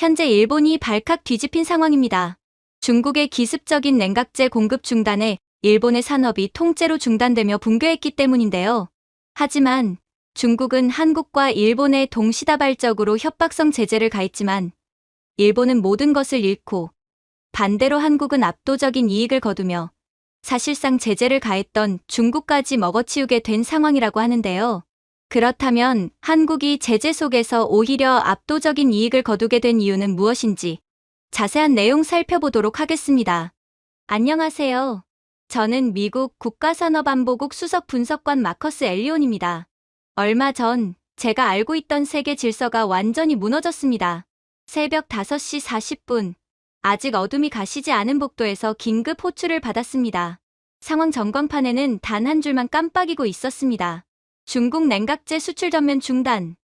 현재 일본이 발칵 뒤집힌 상황입니다. 중국의 기습적인 냉각제 공급 중단에 일본의 산업이 통째로 중단되며 붕괴했기 때문인데요. 하지만 중국은 한국과 일본에 동시다발적으로 협박성 제재를 가했지만 일본은 모든 것을 잃고 반대로 한국은 압도적인 이익을 거두며 사실상 제재를 가했던 중국까지 먹어치우게 된 상황이라고 하는데요. 그렇다면 한국이 제재 속에서 오히려 압도적인 이익을 거두게 된 이유는 무엇인지 자세한 내용 살펴보도록 하겠습니다. 안녕하세요. 저는 미국 국가산업안보국 수석 분석관 마커스 엘리온입니다. 얼마 전 제가 알고 있던 세계 질서가 완전히 무너졌습니다. 새벽 5시 40분, 아직 어둠이 가시지 않은 복도에서 긴급 호출을 받았습니다. 상황 전광판에는 단 한 줄만 깜빡이고 있었습니다. 중국 냉각제 수출 전면 중단.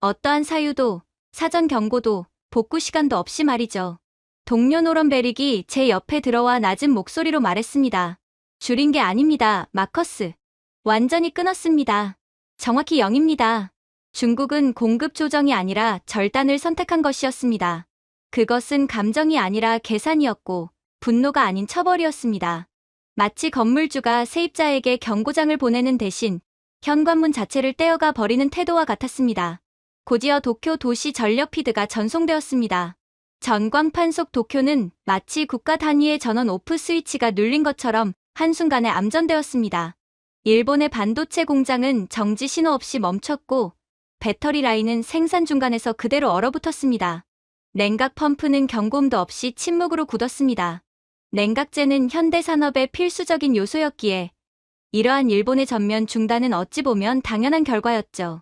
어떠한 사유도, 사전 경고도, 복구 시간도 없이 말이죠. 동료 노런베릭이 제 옆에 들어와 낮은 목소리로 말했습니다. 줄인 게 아닙니다, 마커스. 완전히 끊었습니다. 정확히 0입니다. 중국은 공급 조정이 아니라 절단을 선택한 것이었습니다. 그것은 감정이 아니라 계산이었고 분노가 아닌 처벌이었습니다. 마치 건물주가 세입자에게 경고장을 보내는 대신 현관문 자체를 떼어가 버리는 태도와 같았습니다. 곧이어 도쿄 도시 전력 피드가 전송되었습니다. 전광판 속 도쿄는 마치 국가 단위의 전원 오프 스위치가 눌린 것처럼 한순간에 암전되었습니다. 일본의 반도체 공장은 정지 신호 없이 멈췄고 배터리 라인은 생산 중간에서 그대로 얼어붙었습니다. 냉각 펌프는 경고음도 없이 침묵으로 굳었습니다. 냉각제는 현대 산업의 필수적인 요소였기에 이러한 일본의 전면 중단은 어찌 보면 당연한 결과였죠.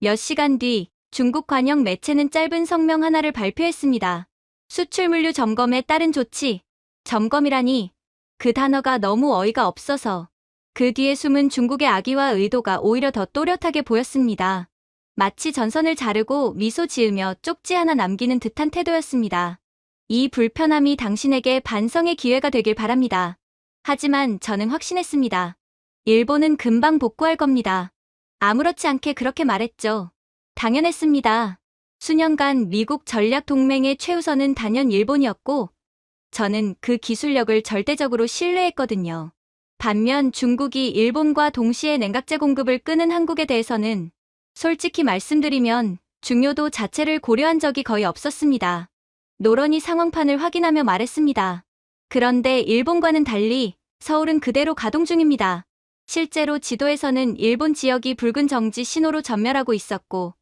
몇 시간 뒤 중국 관영 매체는 짧은 성명 하나를 발표했습니다. 수출 물류 점검에 따른 조치. 점검이라니 그 단어가 너무 어이가 없어서 그 뒤에 숨은 중국의 악의와 의도가 오히려 더 또렷하게 보였습니다. 마치 전선을 자르고 미소 지으며 쪽지 하나 남기는 듯한 태도였습니다. 이 불편함이 당신에게 반성의 기회가 되길 바랍니다. 하지만 저는 확신했습니다. 일본은 금방 복구할 겁니다. 아무렇지 않게 그렇게 말했죠. 당연했습니다. 수년간 미국 전략 동맹의 최우선은 단연 일본이었고 저는 그 기술력을 절대적으로 신뢰했거든요. 반면 중국이 일본과 동시에 냉각제 공급을 끊은 한국에 대해서는 솔직히 말씀드리면 중요도 자체를 고려한 적이 거의 없었습니다. 노련히 상황판을 확인하며 말했습니다. 그런데 일본과는 달리 서울은 그대로 가동 중입니다. 실제로 지도에서는 일본 지역이 붉은 정지 신호로 전멸하고 있었고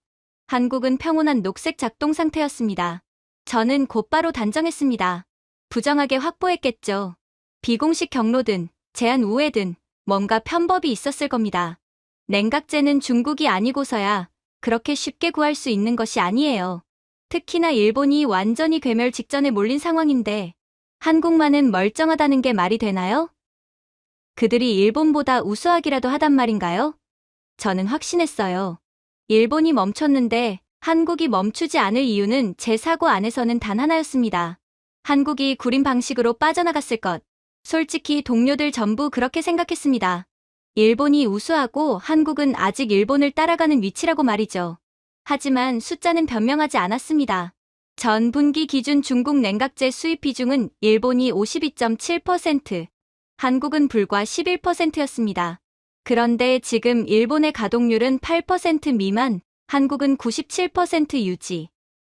한국은 평온한 녹색 작동 상태였습니다. 저는 곧바로 단정했습니다. 부정하게 확보했겠죠. 비공식 경로든 제한 우회든 뭔가 편법이 있었을 겁니다. 냉각제는 중국이 아니고서야 그렇게 쉽게 구할 수 있는 것이 아니에요. 특히나 일본이 완전히 괴멸 직전에 몰린 상황인데 한국만은 멀쩡하다는 게 말이 되나요? 그들이 일본보다 우수하기라도 하단 말인가요? 저는 확신했어요. 일본이 멈췄는데 한국이 멈추지 않을 이유는 제 사고 안에서는 단 하나였습니다. 한국이 구린 방식으로 빠져나갔을 것. 솔직히 동료들 전부 그렇게 생각했습니다. 일본이 우수하고 한국은 아직 일본을 따라가는 위치라고 말이죠. 하지만 숫자는 변명하지 않았습니다. 전 분기 기준 중국 냉각제 수입 비중은 일본이 52.7%, 한국은 불과 11%였습니다. 그런데 지금 일본의 가동률은 8% 미만, 한국은 97% 유지.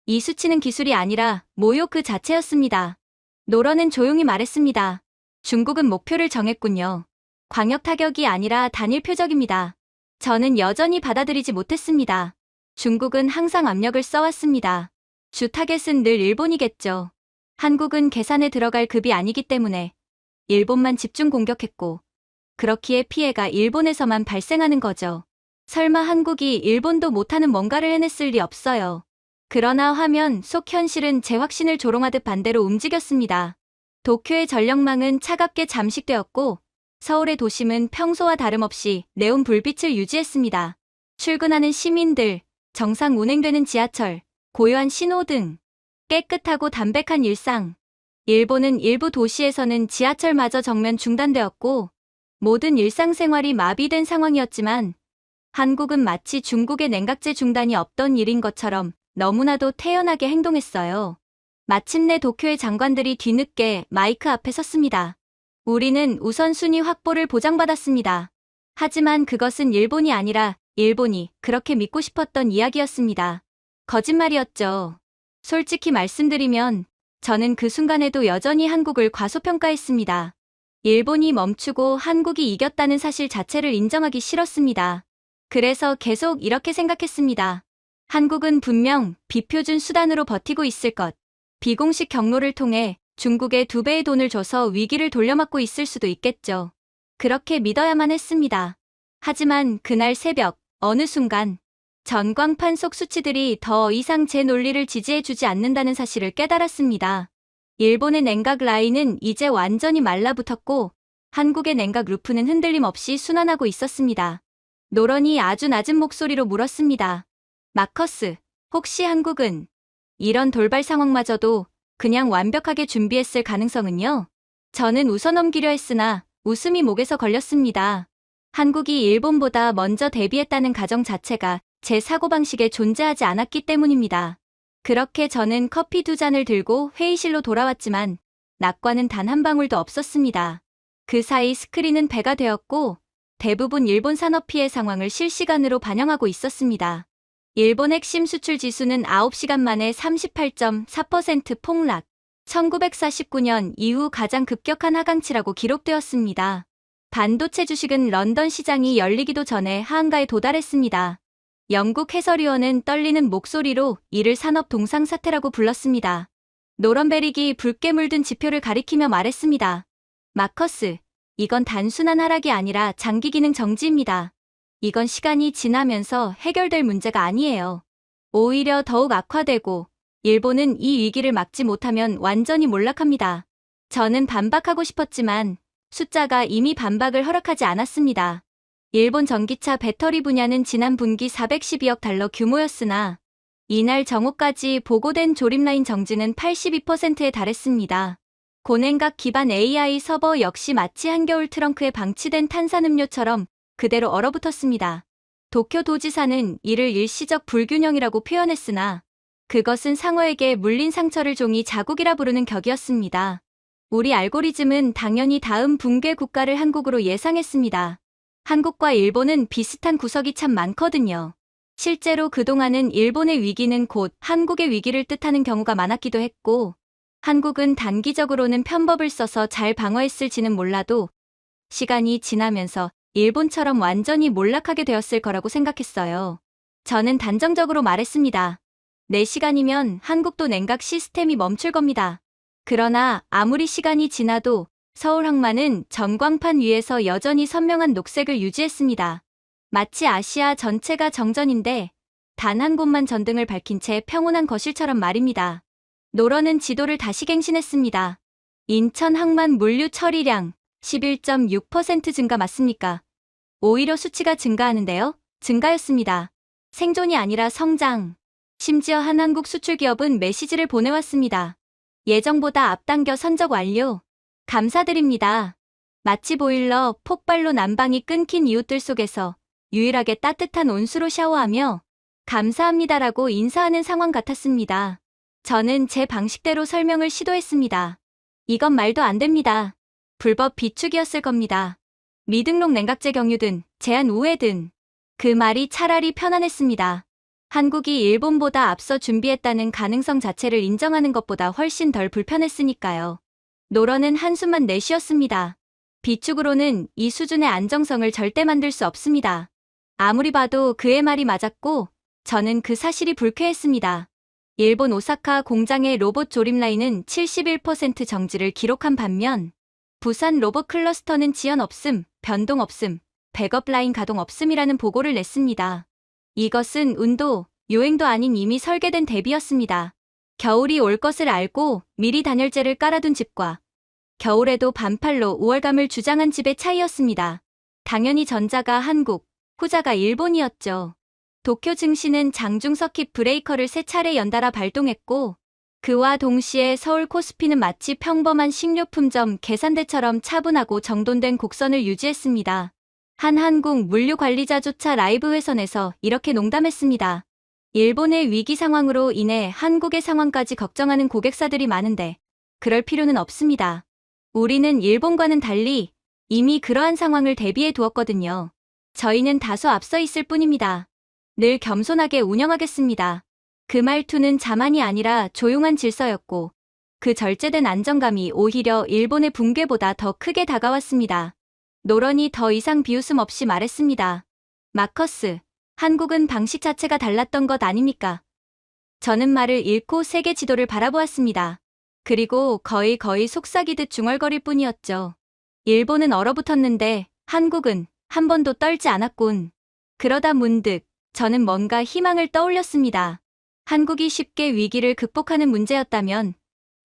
이 수치는 기술이 아니라 모욕 그 자체였습니다. 노런은 조용히 말했습니다. 중국은 목표를 정했군요. 광역 타격이 아니라 단일 표적입니다. 저는 여전히 받아들이지 못했습니다. 중국은 항상 압력을 써왔습니다. 주 타겟은 늘 일본이겠죠. 한국은 계산에 들어갈 급이 아니기 때문에 일본만 집중 공격했고 그렇기에 피해가 일본에서만 발생하는 거죠. 설마 한국이 일본도 못하는 뭔가를 해냈을 리 없어요. 그러나 화면 속 현실은 제 확신을 조롱하듯 반대로 움직였습니다. 도쿄의 전력망은 차갑게 잠식되었고 서울의 도심은 평소와 다름없이 네온 불빛을 유지했습니다. 출근하는 시민들, 정상 운행되는 지하철, 고요한 신호등, 깨끗하고 담백한 일상. 일본은 일부 도시에서는 지하철마저 정면 중단되었고 모든 일상생활이 마비된 상황이었지만 한국은 마치 중국의 냉각제 중단이 없던 일인 것처럼 너무나도 태연하게 행동했어요. 마침내 도쿄의 장관들이 뒤늦게 마이크 앞에 섰습니다. 우리는 우선순위 확보를 보장받았습니다. 하지만 그것은 일본이 아니라 일본이 그렇게 믿고 싶었던 이야기였습니다. 거짓말이었죠. 솔직히 말씀드리면 저는 그 순간에도 여전히 한국을 과소평가했습니다. 일본이 멈추고 한국이 이겼다는 사실 자체를 인정하기 싫었습니다. 그래서 계속 이렇게 생각했습니다. 한국은 분명 비표준 수단으로 버티고 있을 것. 비공식 경로를 통해 중국에 2배의 돈을 줘서 위기를 돌려막고 있을 수도 있겠죠. 그렇게 믿어야만 했습니다. 하지만 그날 새벽 어느 순간 전광판 속 수치들이 더 이상 제 논리를 지지해주지 않는다는 사실을 깨달았습니다. 일본의 냉각 라인은 이제 완전히 말라붙었고 한국의 냉각 루프는 흔들림 없이 순환하고 있었습니다. 노런이 아주 낮은 목소리로 물었습니다. 마커스, 혹시 한국은 이런 돌발 상황마저도 그냥 완벽하게 준비했을 가능성은요? 저는 웃어넘기려 했으나 웃음이 목에서 걸렸습니다. 한국이 일본보다 먼저 대비했다는 가정 자체가 제 사고방식에 존재하지 않았기 때문입니다. 그렇게 저는 커피 2잔을 들고 회의실로 돌아왔지만 낙관은 단 한 방울도 없었습니다. 그 사이 스크린은 배가 되었고 대부분 일본 산업 피해 상황을 실시간으로 반영하고 있었습니다. 일본 핵심 수출 지수는 9시간 만에 38.4% 폭락, 1949년 이후 가장 급격한 하강치라고 기록되었습니다. 반도체 주식은 런던 시장이 열리기도 전에 하한가에 도달했습니다. 영국 해설위원은 떨리는 목소리로 이를 산업 동상사태라고 불렀습니다. 노런베릭이 붉게 물든 지표를 가리키며 말했습니다. 마커스, 이건 단순한 하락이 아니라 장기 기능 정지입니다. 이건 시간이 지나면서 해결될 문제가 아니에요. 오히려 더욱 악화되고 일본은 이 위기를 막지 못하면 완전히 몰락합니다. 저는 반박하고 싶었지만 숫자가 이미 반박을 허락하지 않았습니다. 일본 전기차 배터리 분야는 지난 분기 412억 달러 규모였으나 이날 정오까지 보고된 조립라인 정지는 82%에 달했습니다. 고냉각 기반 AI 서버 역시 마치 한겨울 트렁크에 방치된 탄산음료처럼 그대로 얼어붙었습니다. 도쿄 도지사는 이를 일시적 불균형이라고 표현했으나 그것은 상어에게 물린 상처를 종이 자국이라 부르는 격이었습니다. 우리 알고리즘은 당연히 다음 붕괴 국가를 한국으로 예상했습니다. 한국과 일본은 비슷한 구석이 참 많거든요. 실제로 그동안은 일본의 위기는 곧 한국의 위기를 뜻하는 경우가 많았기도 했고 한국은 단기적으로는 편법을 써서 잘 방어했을지는 몰라도 시간이 지나면서 일본처럼 완전히 몰락하게 되었을 거라고 생각했어요. 저는 단정적으로 말했습니다. 4시간이면 한국도 냉각 시스템이 멈출 겁니다. 그러나 아무리 시간이 지나도 서울 항만은 전광판 위에서 여전히 선명한 녹색을 유지했습니다. 마치 아시아 전체가 정전인데 단 한 곳만 전등을 밝힌 채 평온한 거실처럼 말입니다. 노런은 지도를 다시 갱신했습니다. 인천 항만 물류 처리량 11.6% 증가 맞습니까? 오히려 수치가 증가하는데요? 증가였습니다. 생존이 아니라 성장. 심지어 한 한국 수출기업은 메시지를 보내왔습니다. 예정보다 앞당겨 선적 완료. 감사드립니다. 마치 보일러 폭발로 난방이 끊긴 이웃들 속에서 유일하게 따뜻한 온수로 샤워하며 감사합니다라고 인사하는 상황 같았습니다. 저는 제 방식대로 설명을 시도했습니다. 이건 말도 안 됩니다. 불법 비축이었을 겁니다. 미등록 냉각제 경유든 제한 우회든 그 말이 차라리 편안했습니다. 한국이 일본보다 앞서 준비했다는 가능성 자체를 인정하는 것보다 훨씬 덜 불편했으니까요. 노런은 한숨만 내쉬었습니다. 비축으로는 이 수준의 안정성을 절대 만들 수 없습니다. 아무리 봐도 그의 말이 맞았고 저는 그 사실이 불쾌했습니다. 일본 오사카 공장의 로봇 조립 라인은 71% 정지를 기록한 반면 부산 로봇 클러스터는 지연 없음, 변동 없음, 백업 라인 가동 없음이라는 보고를 냈습니다. 이것은 운도, 요행도 아닌 이미 설계된 대비였습니다. 겨울이 올 것을 알고 미리 단열재를 깔아둔 집과 겨울에도 반팔로 우월감을 주장한 집의 차이였습니다. 당연히 전자가 한국, 후자가 일본이었죠. 도쿄 증시는 장중 서킷 브레이커를 3차례 연달아 발동했고 그와 동시에 서울 코스피는 마치 평범한 식료품점 계산대처럼 차분하고 정돈된 곡선을 유지했습니다. 한 한국 물류 관리자조차 라이브 회선에서 이렇게 농담했습니다. 일본의 위기 상황으로 인해 한국의 상황까지 걱정하는 고객사들이 많은데 그럴 필요는 없습니다. 우리는 일본과는 달리 이미 그러한 상황을 대비해 두었거든요. 저희는 다소 앞서 있을 뿐입니다. 늘 겸손하게 운영하겠습니다. 그 말투는 자만이 아니라 조용한 질서였고 그 절제된 안정감이 오히려 일본의 붕괴보다 더 크게 다가왔습니다. 노런이 더 이상 비웃음 없이 말했습니다. 마커스, 한국은 방식 자체가 달랐던 것 아닙니까? 저는 말을 잃고 세계 지도를 바라보았습니다. 그리고 거의 속삭이듯 중얼거릴 뿐이었죠. 일본은 얼어붙었는데 한국은 한 번도 떨지 않았군. 그러다 문득 저는 뭔가 희망을 떠올렸습니다. 한국이 쉽게 위기를 극복하는 문제였다면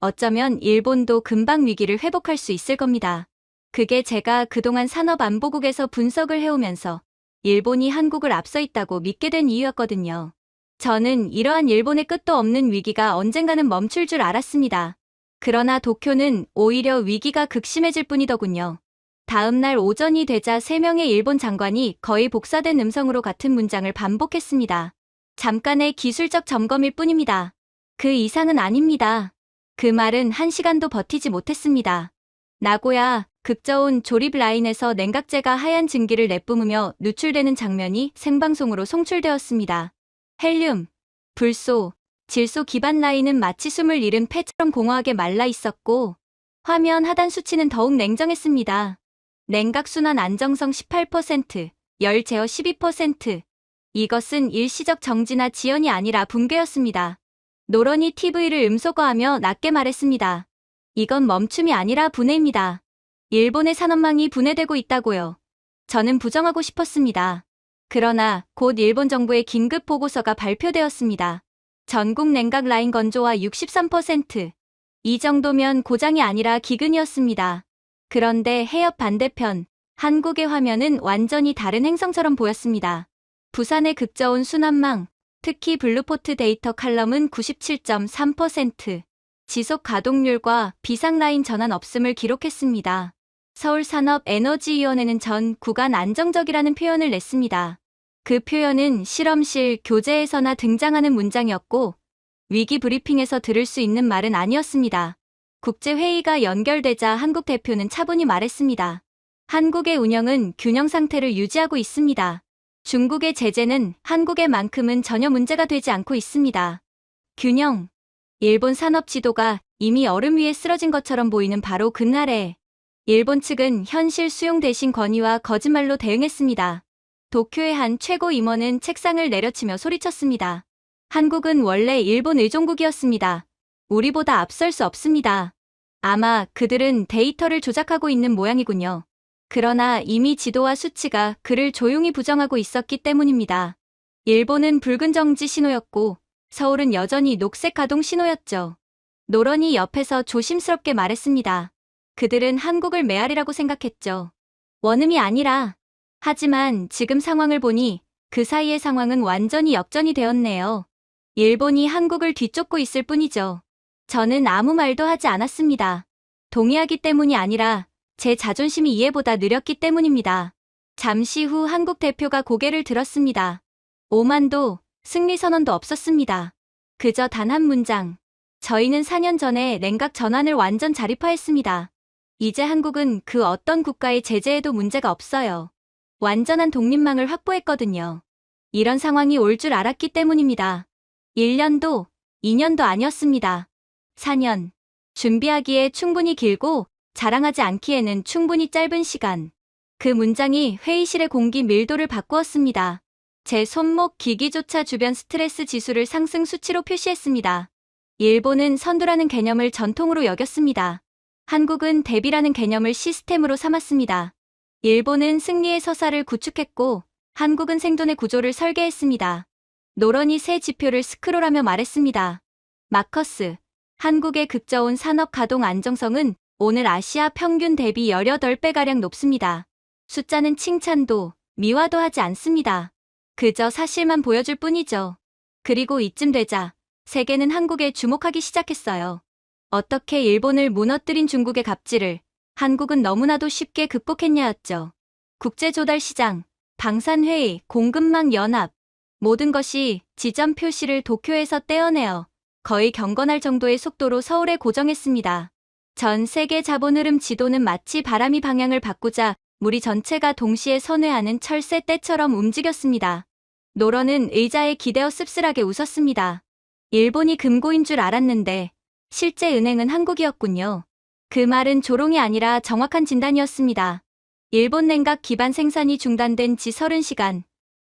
어쩌면 일본도 금방 위기를 회복할 수 있을 겁니다. 그게 제가 그동안 산업안보국에서 분석을 해오면서 일본이 한국을 앞서 있다고 믿게 된 이유였거든요. 저는 이러한 일본의 끝도 없는 위기가 언젠가는 멈출 줄 알았습니다. 그러나 도쿄는 오히려 위기가 극심해질 뿐이더군요. 다음 날 오전이 되자 3명의 일본 장관이 거의 복사된 음성으로 같은 문장을 반복했습니다. 잠깐의 기술적 점검일 뿐입니다. 그 이상은 아닙니다. 그 말은 1시간도 버티지 못했습니다. 나고야, 극저온 조립 라인에서 냉각제가 하얀 증기를 내뿜으며 누출되는 장면이 생방송으로 송출되었습니다. 헬륨, 불소, 질소 기반 라인은 마치 숨을 잃은 폐처럼 공허하게 말라 있었고 화면 하단 수치는 더욱 냉정했습니다. 냉각 순환 안정성 18%, 열 제어 12%. 이것은 일시적 정지나 지연이 아니라 붕괴였습니다. 노런이 TV를 음소거하며 낮게 말했습니다. 이건 멈춤이 아니라 분해입니다. 일본의 산업망이 분해되고 있다고요. 저는 부정하고 싶었습니다. 그러나 곧 일본 정부의 긴급 보고서가 발표되었습니다. 전국 냉각 라인 건조화 63%. 이 정도면 고장이 아니라 기근이었습니다. 그런데 해협 반대편, 한국의 화면은 완전히 다른 행성처럼 보였습니다. 부산의 극저온 순환망, 특히 블루포트 데이터 칼럼은 97.3%. 지속 가동률과 비상 라인 전환 없음을 기록했습니다. 서울산업에너지위원회는 전 구간 안정적이라는 표현을 냈습니다. 그 표현은 실험실 교재에서나 등장하는 문장이었고 위기 브리핑에서 들을 수 있는 말은 아니었습니다. 국제회의가 연결되자 한국 대표는 차분히 말했습니다. 한국의 운영은 균형 상태를 유지하고 있습니다. 중국의 제재는 한국에만큼은 전혀 문제가 되지 않고 있습니다. 균형. 일본 산업 지도가 이미 얼음 위에 쓰러진 것처럼 보이는 바로 그날에 일본 측은 현실 수용 대신 권위와 거짓말로 대응했습니다. 도쿄의 한 최고 임원은 책상을 내려치며 소리쳤습니다. 한국은 원래 일본 의존국이었습니다. 우리보다 앞설 수 없습니다. 아마 그들은 데이터를 조작하고 있는 모양이군요. 그러나 이미 지도와 수치가 그를 조용히 부정하고 있었기 때문입니다. 일본은 붉은 정지 신호였고 서울은 여전히 녹색 가동 신호였죠. 노런이 옆에서 조심스럽게 말했습니다. 그들은 한국을 메아리라고 생각했죠. 원음이 아니라. 하지만 지금 상황을 보니 그 사이의 상황은 완전히 역전이 되었네요. 일본이 한국을 뒤쫓고 있을 뿐이죠. 저는 아무 말도 하지 않았습니다. 동의하기 때문이 아니라 제 자존심이 이해보다 느렸기 때문입니다. 잠시 후 한국 대표가 고개를 들었습니다. 오만도 승리 선언도 없었습니다. 그저 단 한 문장. 저희는 4년 전에 냉각 전환을 완전 자립화했습니다. 이제 한국은 그 어떤 국가의 제재에도 문제가 없어요. 완전한 독립망을 확보했거든요. 이런 상황이 올 줄 알았기 때문입니다. 1년도, 2년도 아니었습니다. 4년. 준비하기에 충분히 길고 자랑하지 않기에는 충분히 짧은 시간. 그 문장이 회의실의 공기 밀도를 바꾸었습니다. 제 손목 기기조차 주변 스트레스 지수를 상승 수치로 표시했습니다. 일본은 선두라는 개념을 전통으로 여겼습니다. 한국은 대비라는 개념을 시스템으로 삼았습니다. 일본은 승리의 서사를 구축했고 한국은 생존의 구조를 설계했습니다. 노런이 새 지표를 스크롤하며 말했습니다. 마커스, 한국의 극저온 산업 가동 안정성은 오늘 아시아 평균 대비 18배가량 높습니다. 숫자는 칭찬도 미화도 하지 않습니다. 그저 사실만 보여줄 뿐이죠. 그리고 이쯤 되자 세계는 한국에 주목하기 시작했어요. 어떻게 일본을 무너뜨린 중국의 갑질을 한국은 너무나도 쉽게 극복했냐였죠. 국제조달시장, 방산회의, 공급망 연합, 모든 것이 지점 표시를 도쿄에서 떼어내어 거의 경건할 정도의 속도로 서울에 고정했습니다. 전 세계 자본 흐름 지도는 마치 바람이 방향을 바꾸자 무리 전체가 동시에 선회하는 철새 떼처럼 움직였습니다. 노런은 의자에 기대어 씁쓸하게 웃었습니다. 일본이 금고인 줄 알았는데 실제 은행은 한국이었군요. 그 말은 조롱이 아니라 정확한 진단이었습니다. 일본 냉각 기반 생산이 중단된 지 30시간.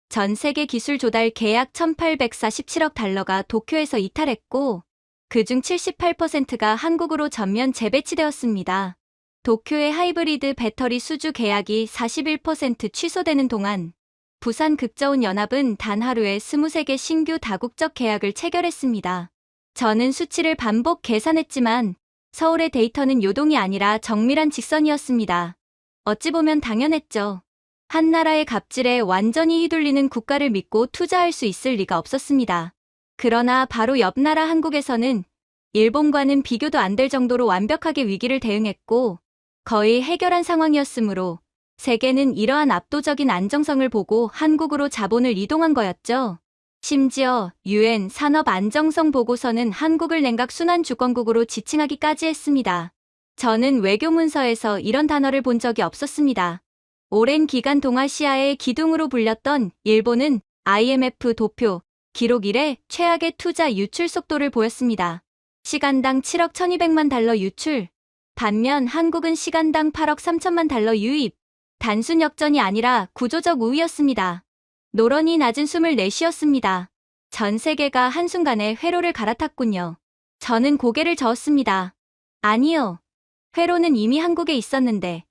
전 세계 기술 조달 계약 1847억 달러가 도쿄에서 이탈했고 그중 78%가 한국으로 전면 재배치되었습니다. 도쿄의 하이브리드 배터리 수주 계약이 41% 취소되는 동안 부산 극저온 연합은 단 하루에 23개 신규 다국적 계약을 체결했습니다. 저는 수치를 반복 계산했지만 서울의 데이터는 요동이 아니라 정밀한 직선이었습니다. 어찌 보면 당연했죠. 한 나라의 갑질에 완전히 휘둘리는 국가를 믿고 투자할 수 있을 리가 없었습니다. 그러나 바로 옆 나라 한국에서는 일본과는 비교도 안 될 정도로 완벽하게 위기를 대응했고 거의 해결한 상황이었으므로 세계는 이러한 압도적인 안정성을 보고 한국으로 자본을 이동한 거였죠. 심지어 UN 산업 안정성 보고서는 한국을 냉각 순환 주권국으로 지칭하기까지 했습니다. 저는 외교 문서에서 이런 단어를 본 적이 없었습니다. 오랜 기간 동아시아의 기둥으로 불렸던 일본은 IMF 도표 기록 이래 최악의 투자 유출 속도를 보였습니다. 시간당 7억 1200만 달러 유출. 반면 한국은 시간당 8억 3천만 달러 유입. 단순 역전이 아니라 구조적 우위였습니다. 노런이 낮은 숨을 내쉬었습니다. 전 세계가 한순간에 회로를 갈아탔군요. 저는 고개를 저었습니다. 아니요. 회로는 이미 한국에 있었는데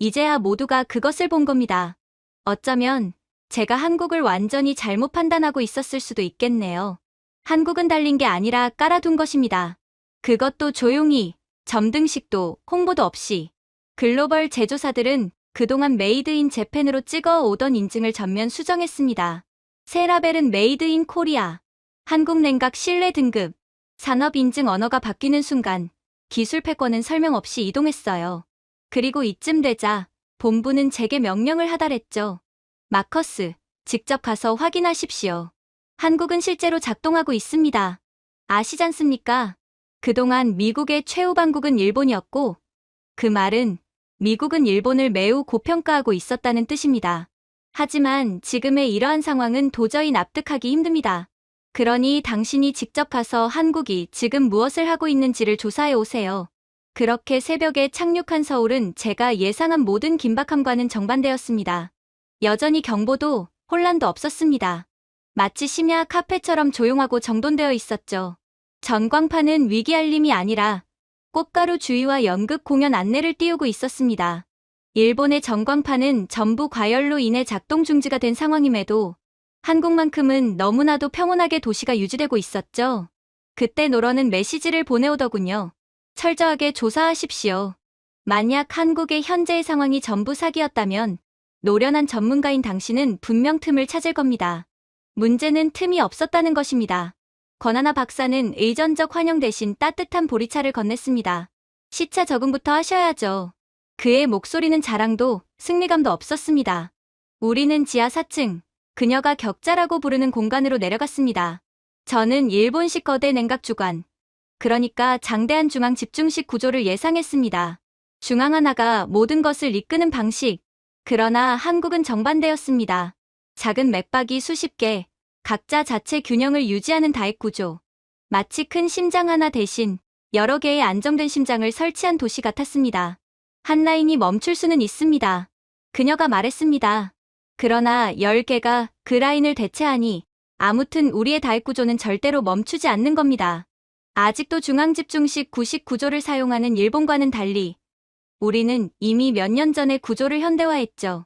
이제야 모두가 그것을 본 겁니다. 어쩌면 제가 한국을 완전히 잘못 판단하고 있었을 수도 있겠네요. 한국은 달린 게 아니라 깔아둔 것입니다. 그것도 조용히, 점등식도 홍보도 없이. 글로벌 제조사들은 그동안 메이드 인 재팬으로 찍어 오던 인증을 전면 수정했습니다. 새 라벨은 메이드 인 코리아. 한국 냉각 신뢰 등급. 산업 인증 언어가 바뀌는 순간 기술 패권은 설명 없이 이동했어요. 그리고 이쯤 되자 본부는 제게 명령을 하달했죠. 마커스, 직접 가서 확인하십시오. 한국은 실제로 작동하고 있습니다. 아시잖습니까? 그동안 미국의 최후 방국은 일본이었고 그 말은 미국은 일본을 매우 고평가하고 있었다는 뜻입니다. 하지만 지금의 이러한 상황은 도저히 납득하기 힘듭니다. 그러니 당신이 직접 가서 한국이 지금 무엇을 하고 있는지를 조사해 오세요. 그렇게 새벽에 착륙한 서울은 제가 예상한 모든 긴박함과는 정반대였습니다. 여전히 경보도 혼란도 없었습니다. 마치 심야 카페처럼 조용하고 정돈되어 있었죠. 전광판은 위기 알림이 아니라 꽃가루 주의와 연극 공연 안내를 띄우고 있었습니다. 일본의 전광판은 전부 과열로 인해 작동 중지가 된 상황임에도 한국만큼은 너무나도 평온하게 도시가 유지되고 있었죠. 그때 노런은 메시지를 보내오더군요. 철저하게 조사하십시오. 만약 한국의 현재의 상황이 전부 사기였다면 노련한 전문가인 당신은 분명 틈을 찾을 겁니다. 문제는 틈이 없었다는 것입니다. 권하나 박사는 의전적 환영 대신 따뜻한 보리차를 건넸습니다. 시차 적응부터 하셔야죠. 그의 목소리는 자랑도 승리감도 없었습니다. 우리는 지하 4층, 그녀가 격자라고 부르는 공간으로 내려갔습니다. 저는 일본식 거대 냉각 주관, 그러니까 장대한 중앙 집중식 구조를 예상했습니다. 중앙 하나가 모든 것을 이끄는 방식. 그러나 한국은 정반대였습니다. 작은 맥박이 수십 개, 각자 자체 균형을 유지하는 다액 구조. 마치 큰 심장 하나 대신 여러 개의 안정된 심장을 설치한 도시 같았습니다. 한 라인이 멈출 수는 있습니다. 그녀가 말했습니다. 그러나 10개가 그 라인을 대체하니 아무튼 우리의 다액 구조는 절대로 멈추지 않는 겁니다. 아직도 중앙집중식 구식 구조를 사용하는 일본과는 달리 우리는 이미 몇 년 전에 구조를 현대화했죠.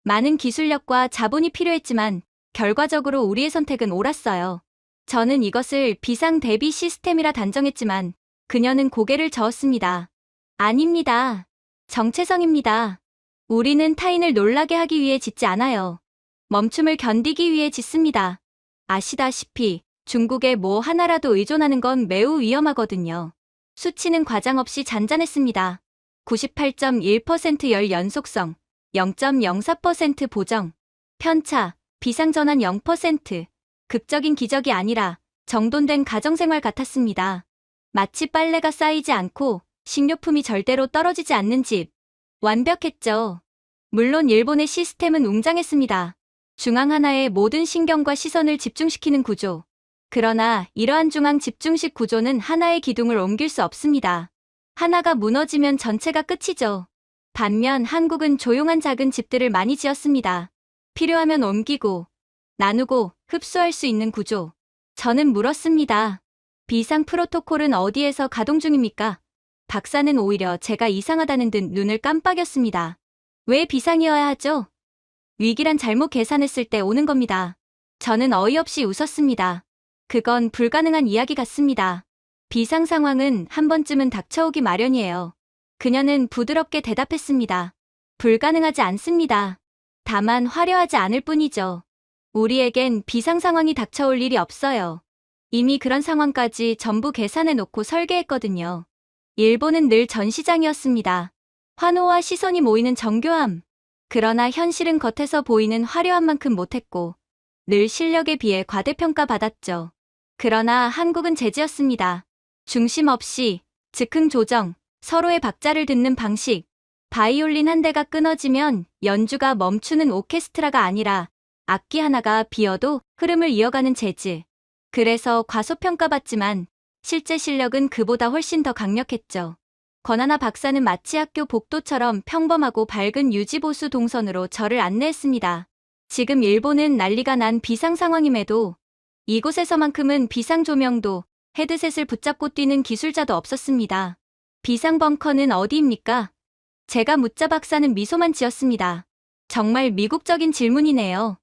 많은 기술력과 자본이 필요했지만 결과적으로 우리의 선택은 옳았어요. 저는 이것을 비상 대비 시스템이라 단정했지만 그녀는 고개를 저었습니다. 아닙니다. 정체성입니다. 우리는 타인을 놀라게 하기 위해 짓지 않아요. 멈춤을 견디기 위해 짓습니다. 아시다시피 중국에 뭐 하나라도 의존하는 건 매우 위험하거든요. 수치는 과장 없이 잔잔했습니다. 98.1% 열 연속성, 0.04% 보정, 편차, 비상전환 0%, 극적인 기적이 아니라 정돈된 가정생활 같았습니다. 마치 빨래가 쌓이지 않고 식료품이 절대로 떨어지지 않는 집. 완벽했죠. 물론 일본의 시스템은 웅장했습니다. 중앙 하나에 모든 신경과 시선을 집중시키는 구조. 그러나 이러한 중앙 집중식 구조는 하나의 기둥을 옮길 수 없습니다. 하나가 무너지면 전체가 끝이죠. 반면 한국은 조용한 작은 집들을 많이 지었습니다. 필요하면 옮기고, 나누고, 흡수할 수 있는 구조. 저는 물었습니다. 비상 프로토콜은 어디에서 가동 중입니까? 박사는 오히려 제가 이상하다는 듯 눈을 깜빡였습니다. 왜 비상이어야 하죠? 위기란 잘못 계산했을 때 오는 겁니다. 저는 어이없이 웃었습니다. 그건 불가능한 이야기 같습니다. 비상 상황은 한 번쯤은 닥쳐오기 마련이에요. 그녀는 부드럽게 대답했습니다. 불가능하지 않습니다. 다만 화려하지 않을 뿐이죠. 우리에겐 비상 상황이 닥쳐올 일이 없어요. 이미 그런 상황까지 전부 계산해놓고 설계했거든요. 일본은 늘 전시장이었습니다. 환호와 시선이 모이는 정교함. 그러나 현실은 겉에서 보이는 화려한 만큼 못했고 늘 실력에 비해 과대평가받았죠. 그러나 한국은 제지였습니다. 중심 없이 즉흥 조정, 서로의 박자를 듣는 방식. 바이올린 한 대가 끊어지면 연주가 멈추는 오케스트라가 아니라 악기 하나가 비어도 흐름을 이어가는 재즈. 그래서 과소평가받지만 실제 실력은 그보다 훨씬 더 강력했죠. 권하나 박사는 마치 학교 복도처럼 평범하고 밝은 유지보수 동선으로 저를 안내했습니다. 지금 일본은 난리가 난 비상 상황임에도 이곳에서만큼은 비상 조명도 헤드셋을 붙잡고 뛰는 기술자도 없었습니다. 비상 벙커는 어디입니까? 제가 묻자 박사는 미소만 지었습니다. 정말 미국적인 질문이네요.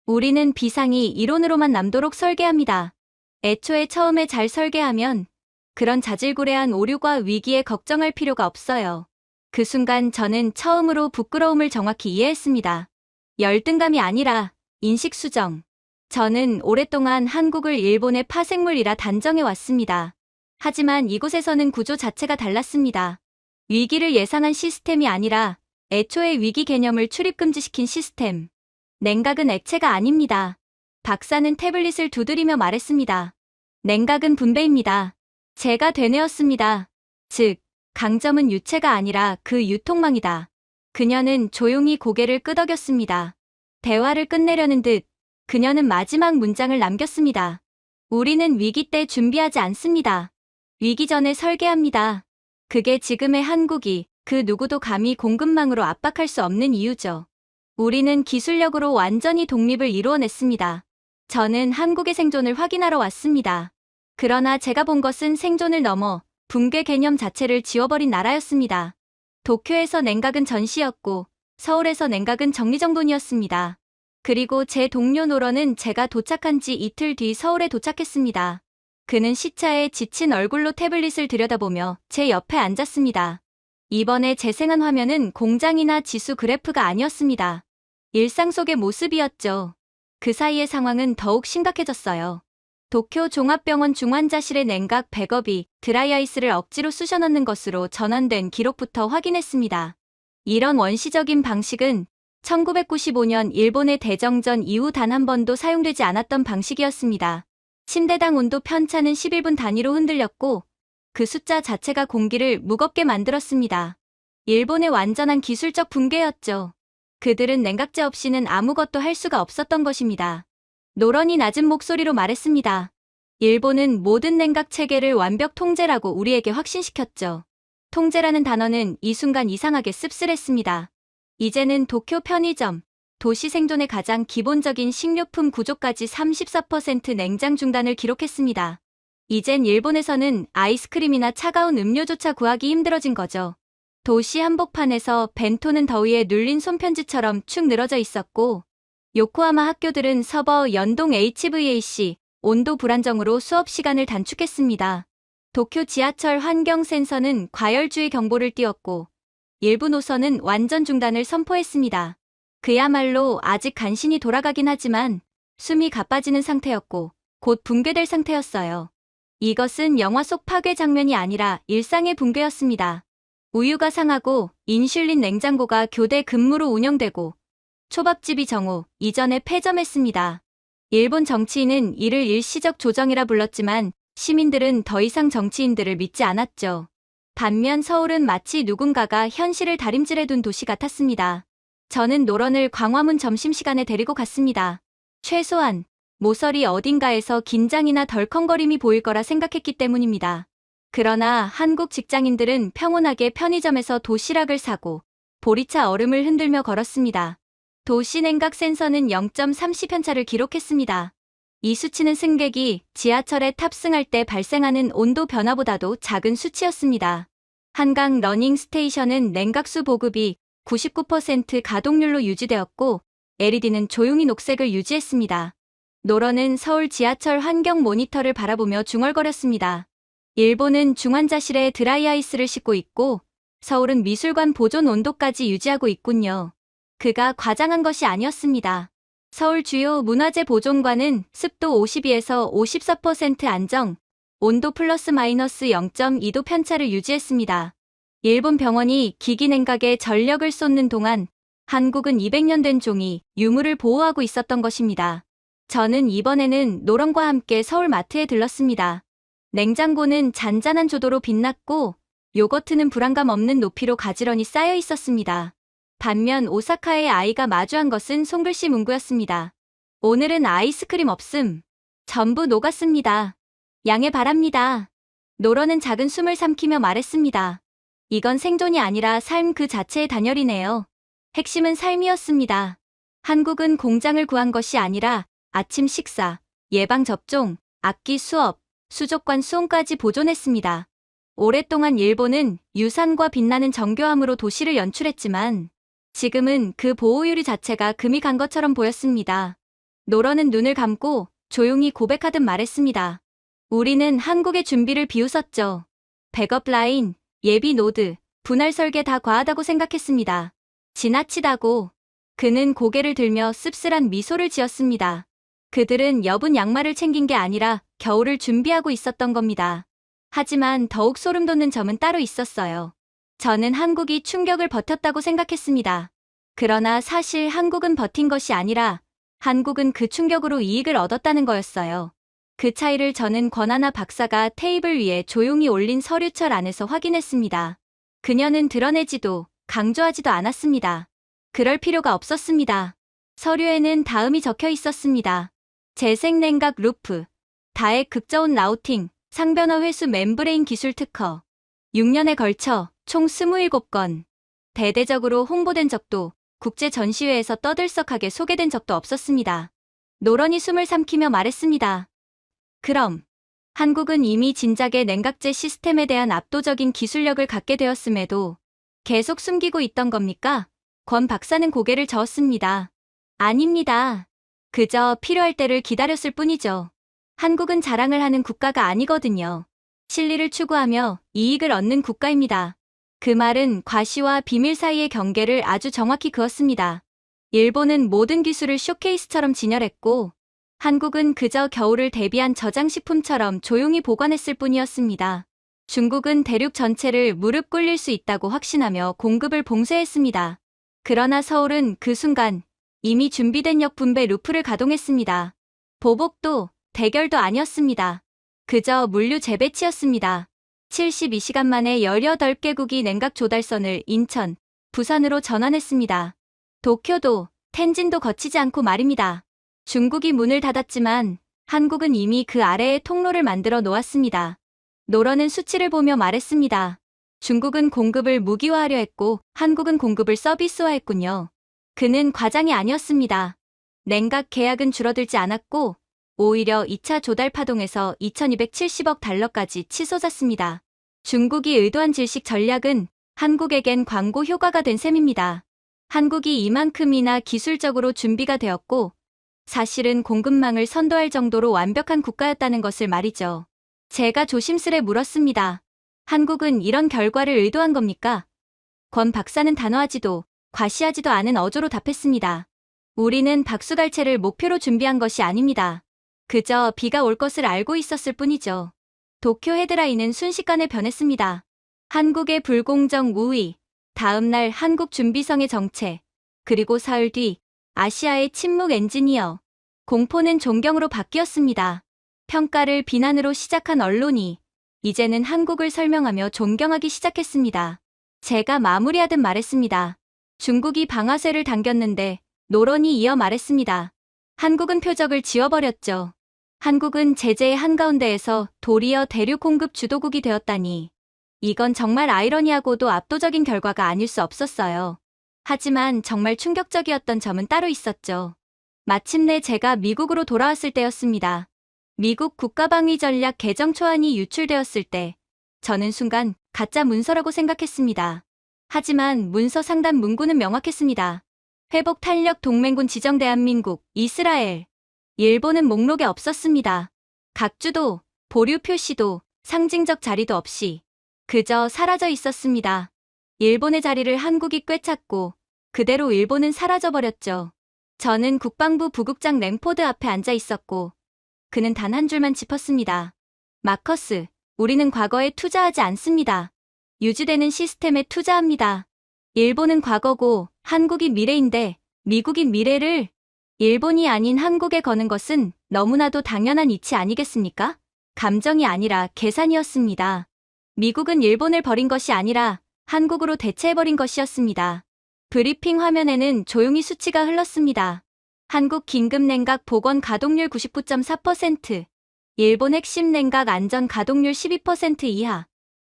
우리는 비상이 이론으로만 남도록 설계합니다. 애초에 처음에 잘 설계하면 그런 자질구레한 오류와 위기에 걱정할 필요가 없어요. 그 순간 저는 처음으로 부끄러움을 정확히 이해했습니다. 열등감이 아니라 인식수정. 저는 오랫동안 한국을 일본의 파생물이라 단정해 왔습니다. 하지만 이곳에서는 구조 자체가 달랐습니다. 위기를 예상한 시스템이 아니라 애초에 위기 개념을 출입금지시킨 시스템. 냉각은 액체가 아닙니다. 박사는 태블릿을 두드리며 말했습니다. 냉각은 분배입니다. 제가 되뇌었습니다. 즉, 강점은 유체가 아니라 그 유통망이다. 그녀는 조용히 고개를 끄덕였습니다. 대화를 끝내려는 듯 그녀는 마지막 문장을 남겼습니다. 우리는 위기 때 준비하지 않습니다. 위기 전에 설계합니다. 그게 지금의 한국이 그 누구도 감히 공급망으로 압박할 수 없는 이유죠. 우리는 기술력으로 완전히 독립을 이루어냈습니다. 저는 한국의 생존을 확인하러 왔습니다. 그러나 제가 본 것은 생존을 넘어 붕괴 개념 자체를 지워버린 나라였습니다. 도쿄에서 냉각은 전시였고 서울에서 냉각은 정리정돈이었습니다. 그리고 제 동료 노런은 제가 도착한 지 이틀 뒤 서울에 도착했습니다. 그는 시차에 지친 얼굴로 태블릿을 들여다보며 제 옆에 앉았습니다. 이번에 재생한 화면은 공장이나 지수 그래프가 아니었습니다. 일상 속의 모습이었죠. 그 사이의 상황은 더욱 심각해졌어요. 도쿄 종합병원 중환자실의 냉각 백업이 드라이아이스를 억지로 쑤셔넣는 것으로 전환된 기록부터 확인했습니다. 이런 원시적인 방식은 1995년 일본의 대정전 이후 단 한 번도 사용되지 않았던 방식이었습니다. 침대당 온도 편차는 11분 단위로 흔들렸고 그 숫자 자체가 공기를 무겁게 만들었습니다. 일본의 완전한 기술적 붕괴였죠. 그들은 냉각제 없이는 아무것도 할 수가 없었던 것입니다. 노런이 낮은 목소리로 말했습니다. 일본은 모든 냉각 체계를 완벽 통제라고 우리에게 확신시켰죠. 통제라는 단어는 이 순간 이상하게 씁쓸했습니다. 이제는 도쿄 편의점, 도시 생존의 가장 기본적인 식료품 구조까지 34% 냉장 중단을 기록했습니다. 이젠 일본에서는 아이스크림이나 차가운 음료조차 구하기 힘들어진 거죠. 도시 한복판에서 벤토는 더위에 눌린 손편지처럼 축 늘어져 있었고 요코하마 학교들은 서버 연동 HVAC, 온도 불안정으로 수업 시간을 단축했습니다. 도쿄 지하철 환경 센서는 과열주의 경보를 띄웠고 일부 노선은 완전 중단을 선포했습니다. 그야말로 아직 간신히 돌아가긴 하지만 숨이 가빠지는 상태였고 곧 붕괴될 상태였어요. 이것은 영화 속 파괴 장면이 아니라 일상의 붕괴였습니다. 우유가 상하고 인슐린 냉장고가 교대 근무로 운영되고 초밥집이 정오 이전에 폐점했습니다. 일본 정치인은 이를 일시적 조정이라 불렀지만 시민들은 더 이상 정치인들을 믿지 않았죠. 반면 서울은 마치 누군가가 현실을 다림질해 둔 도시 같았습니다. 저는 노런을 광화문 점심시간에 데리고 갔습니다. 최소한 모서리 어딘가에서 긴장이나 덜컹거림이 보일 거라 생각했기 때문입니다. 그러나 한국 직장인들은 평온하게 편의점에서 도시락을 사고 보리차 얼음을 흔들며 걸었습니다. 도시 냉각 센서는 0.30편차를 기록했습니다. 이 수치는 승객이 지하철에 탑승할 때 발생하는 온도 변화보다도 작은 수치였습니다. 한강 러닝 스테이션은 냉각수 보급이 99% 가동률로 유지되었고 LED는 조용히 녹색을 유지했습니다. 노런은 서울 지하철 환경 모니터를 바라보며 중얼거렸습니다. 일본은 중환자실에 드라이아이스를 싣고 있고 서울은 미술관 보존 온도까지 유지하고 있군요. 그가 과장한 것이 아니었습니다. 서울 주요 문화재 보존관은 습도 52에서 54% 안정, 온도 플러스 마이너스 0.2도 편차를 유지했습니다. 일본 병원이 기기 냉각에 전력을 쏟는 동안 한국은 200년 된 종이 유물을 보호하고 있었던 것입니다. 저는 이번에는 노런과 함께 서울 마트에 들렀습니다. 냉장고는 잔잔한 조도로 빛났고 요거트는 불안감 없는 높이로 가지런히 쌓여 있었습니다. 반면 오사카의 아이가 마주한 것은 손글씨 문구였습니다. 오늘은 아이스크림 없음. 전부 녹았습니다. 양해 바랍니다. 노런은 작은 숨을 삼키며 말했습니다. 이건 생존이 아니라 삶 그 자체의 단열이네요. 핵심은 삶이었습니다. 한국은 공장을 구한 것이 아니라 아침 식사, 예방접종, 악기 수업, 수족관 수온까지 보존했습니다. 오랫동안 일본은 유산과 빛나는 정교함으로 도시를 연출했지만 지금은 그 보호유리 자체가 금이 간 것처럼 보였습니다. 노런은 눈을 감고 조용히 고백하듯 말했습니다. 우리는 한국의 준비를 비웃었죠. 백업 라인, 예비 노드, 분할 설계 다 과하다고 생각했습니다. 지나치다고. 그는 고개를 들며 씁쓸한 미소를 지었습니다. 그들은 여분 양말을 챙긴 게 아니라 겨울을 준비하고 있었던 겁니다. 하지만 더욱 소름 돋는 점은 따로 있었어요. 저는 한국이 충격을 버텼다고 생각했습니다. 그러나 사실 한국은 버틴 것이 아니라 한국은 그 충격으로 이익을 얻었다는 거였어요. 그 차이를 저는 권하나 박사가 테이블 위에 조용히 올린 서류철 안에서 확인했습니다. 그녀는 드러내지도 강조하지도 않았습니다. 그럴 필요가 없었습니다. 서류에는 다음이 적혀 있었습니다. 재생냉각 루프, 다액 극저온 라우팅, 상변화 회수 멤브레인 기술 특허. 6년에 걸쳐 총 27건. 대대적으로 홍보된 적도 국제 전시회에서 떠들썩하게 소개된 적도 없었습니다. 노런이 숨을 삼키며 말했습니다. 그럼 한국은 이미 진작에 냉각제 시스템에 대한 압도적인 기술력을 갖게 되었음에도 계속 숨기고 있던 겁니까? 권 박사는 고개를 저었습니다. 아닙니다. 그저 필요할 때를 기다렸을 뿐이죠. 한국은 자랑을 하는 국가가 아니거든요. 실리를 추구하며 이익을 얻는 국가입니다. 그 말은 과시와 비밀 사이의 경계를 아주 정확히 그었습니다. 일본은 모든 기술을 쇼케이스처럼 진열했고 한국은 그저 겨울을 대비한 저장식품처럼 조용히 보관했을 뿐이었습니다. 중국은 대륙 전체를 무릎 꿇릴 수 있다고 확신하며 공급을 봉쇄했습니다. 그러나 서울은 그 순간 이미 준비된 역분배 루프를 가동했습니다. 보복도 대결도 아니었습니다. 그저 물류 재배치였습니다. 72시간 만에 18개국이 냉각 조달선을 인천, 부산으로 전환했습니다. 도쿄도, 텐진도 거치지 않고 말입니다. 중국이 문을 닫았지만 한국은 이미 그 아래에 통로를 만들어 놓았습니다. 노런은 수치를 보며 말했습니다. 중국은 공급을 무기화하려 했고 한국은 공급을 서비스화했군요. 그는 과장이 아니었습니다. 냉각 계약은 줄어들지 않았고 오히려 2차 조달 파동에서 2270억 달러까지 치솟았습니다. 중국이 의도한 질식 전략은 한국에겐 광고 효과가 된 셈입니다. 한국이 이만큼이나 기술적으로 준비가 되었고 사실은 공급망을 선도할 정도로 완벽한 국가였다는 것을 말이죠. 제가 조심스레 물었습니다. 한국은 이런 결과를 의도한 겁니까? 권 박사는 단호하지도 과시하지도 않은 어조로 답했습니다. 우리는 박수갈채를 목표로 준비한 것이 아닙니다. 그저 비가 올 것을 알고 있었을 뿐이죠. 도쿄 헤드라인은 순식간에 변했습니다. 한국의 불공정 우위, 다음날 한국 준비성의 정체, 그리고 사흘 뒤 아시아의 침묵 엔지니어. 공포는 존경으로 바뀌었습니다. 평가를 비난으로 시작한 언론이 이제는 한국을 설명하며 존경하기 시작했습니다. 제가 마무리하듯 말했습니다. 중국이 방아쇠를 당겼는데 노론이 이어 말했습니다. 한국은 표적을 지워버렸죠. 한국은 제재의 한가운데에서 도리어 대륙 공급 주도국이 되었다니. 이건 정말 아이러니하고도 압도적인 결과가 아닐 수 없었어요. 하지만 정말 충격적이었던 점은 따로 있었죠. 마침내 제가 미국으로 돌아왔을 때였습니다. 미국 국가방위 전략 개정 초안이 유출되었을 때 저는 순간 가짜 문서라고 생각했습니다. 하지만 문서 상단 문구는 명확했습니다. 회복 탄력 동맹군 지정 대한민국, 이스라엘. 일본은 목록에 없었습니다. 각주도, 보류 표시도, 상징적 자리도 없이 그저 사라져 있었습니다. 일본의 자리를 한국이 꿰찼고 그대로 일본은 사라져버렸죠. 저는 국방부 부국장 랭포드 앞에 앉아 있었고 그는 단 한 줄만 짚었습니다. 마커스, 우리는 과거에 투자하지 않습니다. 유지되는 시스템에 투자합니다. 일본은 과거고 한국이 미래인데 미국이 미래를 일본이 아닌 한국에 거는 것은 너무나도 당연한 이치 아니겠습니까? 감정이 아니라 계산이었습니다. 미국은 일본을 버린 것이 아니라 한국으로 대체해버린 것이었습니다. 브리핑 화면에는 조용히 수치가 흘렀습니다. 한국 긴급 냉각 복원 가동률 99.4%, 일본 핵심 냉각 안전 가동률 12% 이하.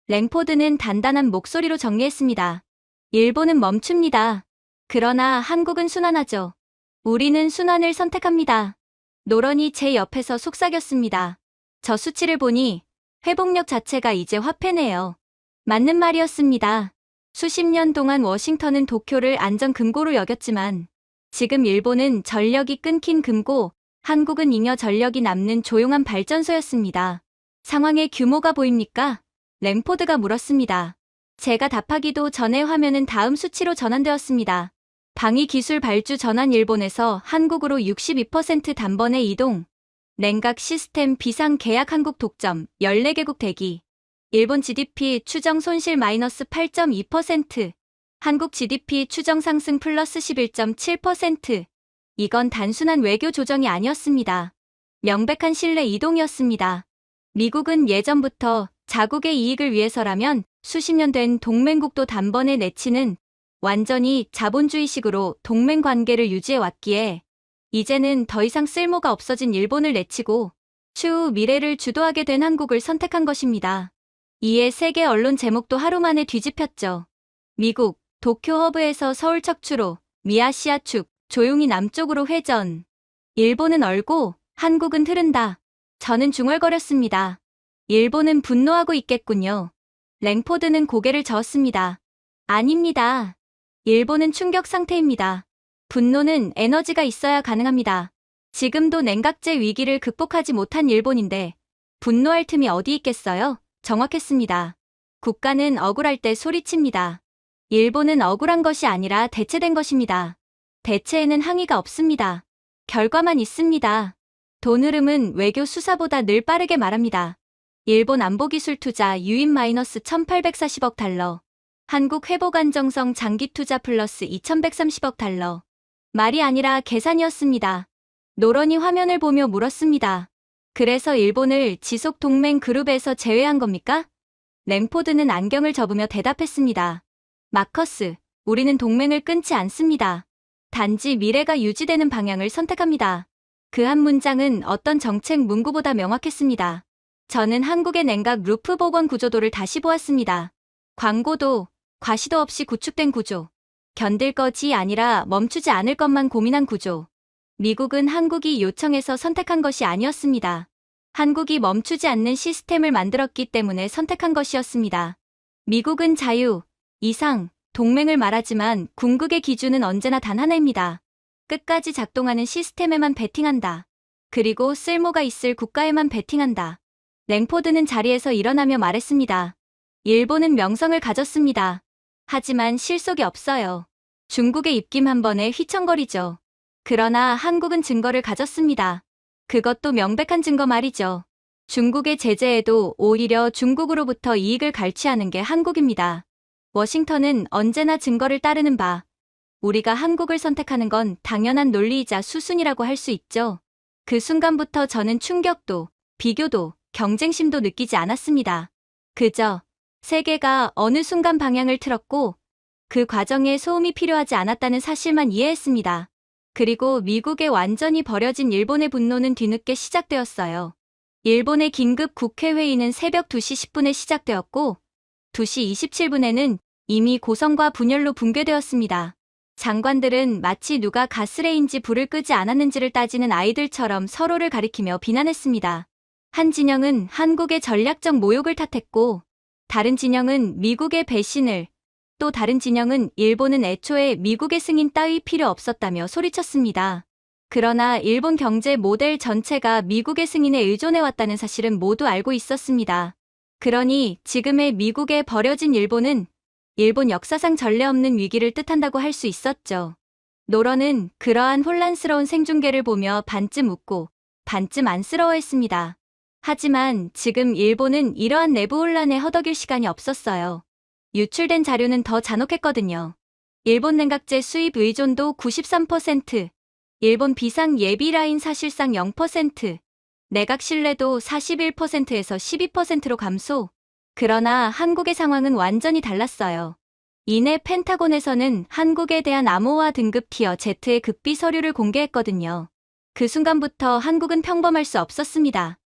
랭포드는 단단한 목소리로 정리했습니다. 일본은 멈춥니다. 그러나 한국은 순환하죠. 우리는 순환을 선택합니다. 노런이 제 옆에서 속삭였습니다. 저 수치를 보니 회복력 자체가 이제 화폐네요. 맞는 말이었습니다. 수십 년 동안 워싱턴은 도쿄를 안전금고로 여겼지만 지금 일본은 전력이 끊긴 금고, 한국은 잉여 전력이 남는 조용한 발전소였습니다. 상황의 규모가 보입니까? 랭포드가 물었습니다. 제가 답하기도 전에 화면은 다음 수치로 전환되었습니다. 방위기술 발주 전환 일본에서 한국으로 62% 단번에 이동. 냉각 시스템 비상 계약 한국 독점 14개국 대기. 일본 GDP 추정 손실 마이너스 8.2%. 한국 GDP 추정 상승 플러스 11.7%. 이건 단순한 외교 조정이 아니었습니다. 명백한 신뢰 이동이었습니다. 미국은 예전부터 자국의 이익을 위해서라면 수십 년 된 동맹국도 단번에 내치는 완전히 자본주의식으로 동맹 관계를 유지해왔기에 이제는 더 이상 쓸모가 없어진 일본을 내치고 추후 미래를 주도하게 된 한국을 선택한 것입니다. 이에 세계 언론 제목도 하루 만에 뒤집혔죠. 미국, 도쿄 허브에서 서울 척추로, 미아시아 축, 조용히 남쪽으로 회전. 일본은 얼고, 한국은 흐른다. 저는 중얼거렸습니다. 일본은 분노하고 있겠군요. 랭포드는 고개를 저었습니다. 아닙니다. 일본은 충격 상태입니다. 분노는 에너지가 있어야 가능합니다. 지금도 냉각제 위기를 극복하지 못한 일본인데 분노할 틈이 어디 있겠어요? 정확했습니다. 국가는 억울할 때 소리칩니다. 일본은 억울한 것이 아니라 대체된 것입니다. 대체에는 항의가 없습니다. 결과만 있습니다. 돈 흐름은 외교 수사보다 늘 빠르게 말합니다. 일본 안보기술 투자 유인 마이너스 1840억 달러. 한국 회복 안정성 장기 투자 플러스 2130억 달러. 말이 아니라 계산이었습니다. 노런이 화면을 보며 물었습니다. 그래서 일본을 지속 동맹 그룹에서 제외한 겁니까? 랭포드는 안경을 접으며 대답했습니다. 마커스, 우리는 동맹을 끊지 않습니다. 단지 미래가 유지되는 방향을 선택합니다. 그 한 문장은 어떤 정책 문구보다 명확했습니다. 저는 한국의 냉각 루프 복원 구조도를 다시 보았습니다. 광고도, 과시도 없이 구축된 구조. 견딜 것이 아니라 멈추지 않을 것만 고민한 구조. 미국은 한국이 요청해서 선택한 것이 아니었습니다. 한국이 멈추지 않는 시스템을 만들었기 때문에 선택한 것이었습니다. 미국은 자유, 이상, 동맹을 말하지만 궁극의 기준은 언제나 단 하나입니다. 끝까지 작동하는 시스템에만 베팅한다. 그리고 쓸모가 있을 국가에만 베팅한다. 랭포드는 자리에서 일어나며 말했습니다. 일본은 명성을 가졌습니다. 하지만 실속이 없어요. 중국의 입김 한 번에 휘청거리죠. 그러나 한국은 증거를 가졌습니다. 그것도 명백한 증거 말이죠. 중국의 제재에도 오히려 중국으로부터 이익을 갈취하는 게 한국입니다. 워싱턴은 언제나 증거를 따르는 바, 우리가 한국을 선택하는 건 당연한 논리이자 수순이라고 할 수 있죠. 그 순간부터 저는 충격도, 비교도, 경쟁심도 느끼지 않았습니다. 그저 세계가 어느 순간 방향을 틀었고 그 과정에 소음이 필요하지 않았다는 사실만 이해했습니다. 그리고 미국에 완전히 버려진 일본의 분노는 뒤늦게 시작되었어요. 일본의 긴급 국회회의는 새벽 2시 10분에 시작되었고 2시 27분에는 이미 고성과 분열로 붕괴되었습니다. 장관들은 마치 누가 가스레인지 불을 끄지 않았는지를 따지는 아이들처럼 서로를 가리키며 비난했습니다. 한 진영은 한국의 전략적 모욕을 탓했고 다른 진영은 미국의 배신을, 또 다른 진영은 일본은 애초에 미국의 승인 따위 필요 없었다며 소리쳤습니다. 그러나 일본 경제 모델 전체가 미국의 승인에 의존해왔다는 사실은 모두 알고 있었습니다. 그러니 지금의 미국에 버려진 일본은 일본 역사상 전례 없는 위기를 뜻한다고 할 수 있었죠. 노런은 그러한 혼란스러운 생중계를 보며 반쯤 웃고 반쯤 안쓰러워했습니다. 하지만 지금 일본은 이러한 내부 혼란에 허덕일 시간이 없었어요. 유출된 자료는 더 잔혹했거든요. 일본 냉각제 수입 의존도 93%, 일본 비상 예비 라인 사실상 0%, 내각 신뢰도 41%에서 12%로 감소. 그러나 한국의 상황은 완전히 달랐어요. 이내 펜타곤에서는 한국에 대한 암호화 등급 티어 Z의 극비 서류를 공개했거든요. 그 순간부터 한국은 평범할 수 없었습니다.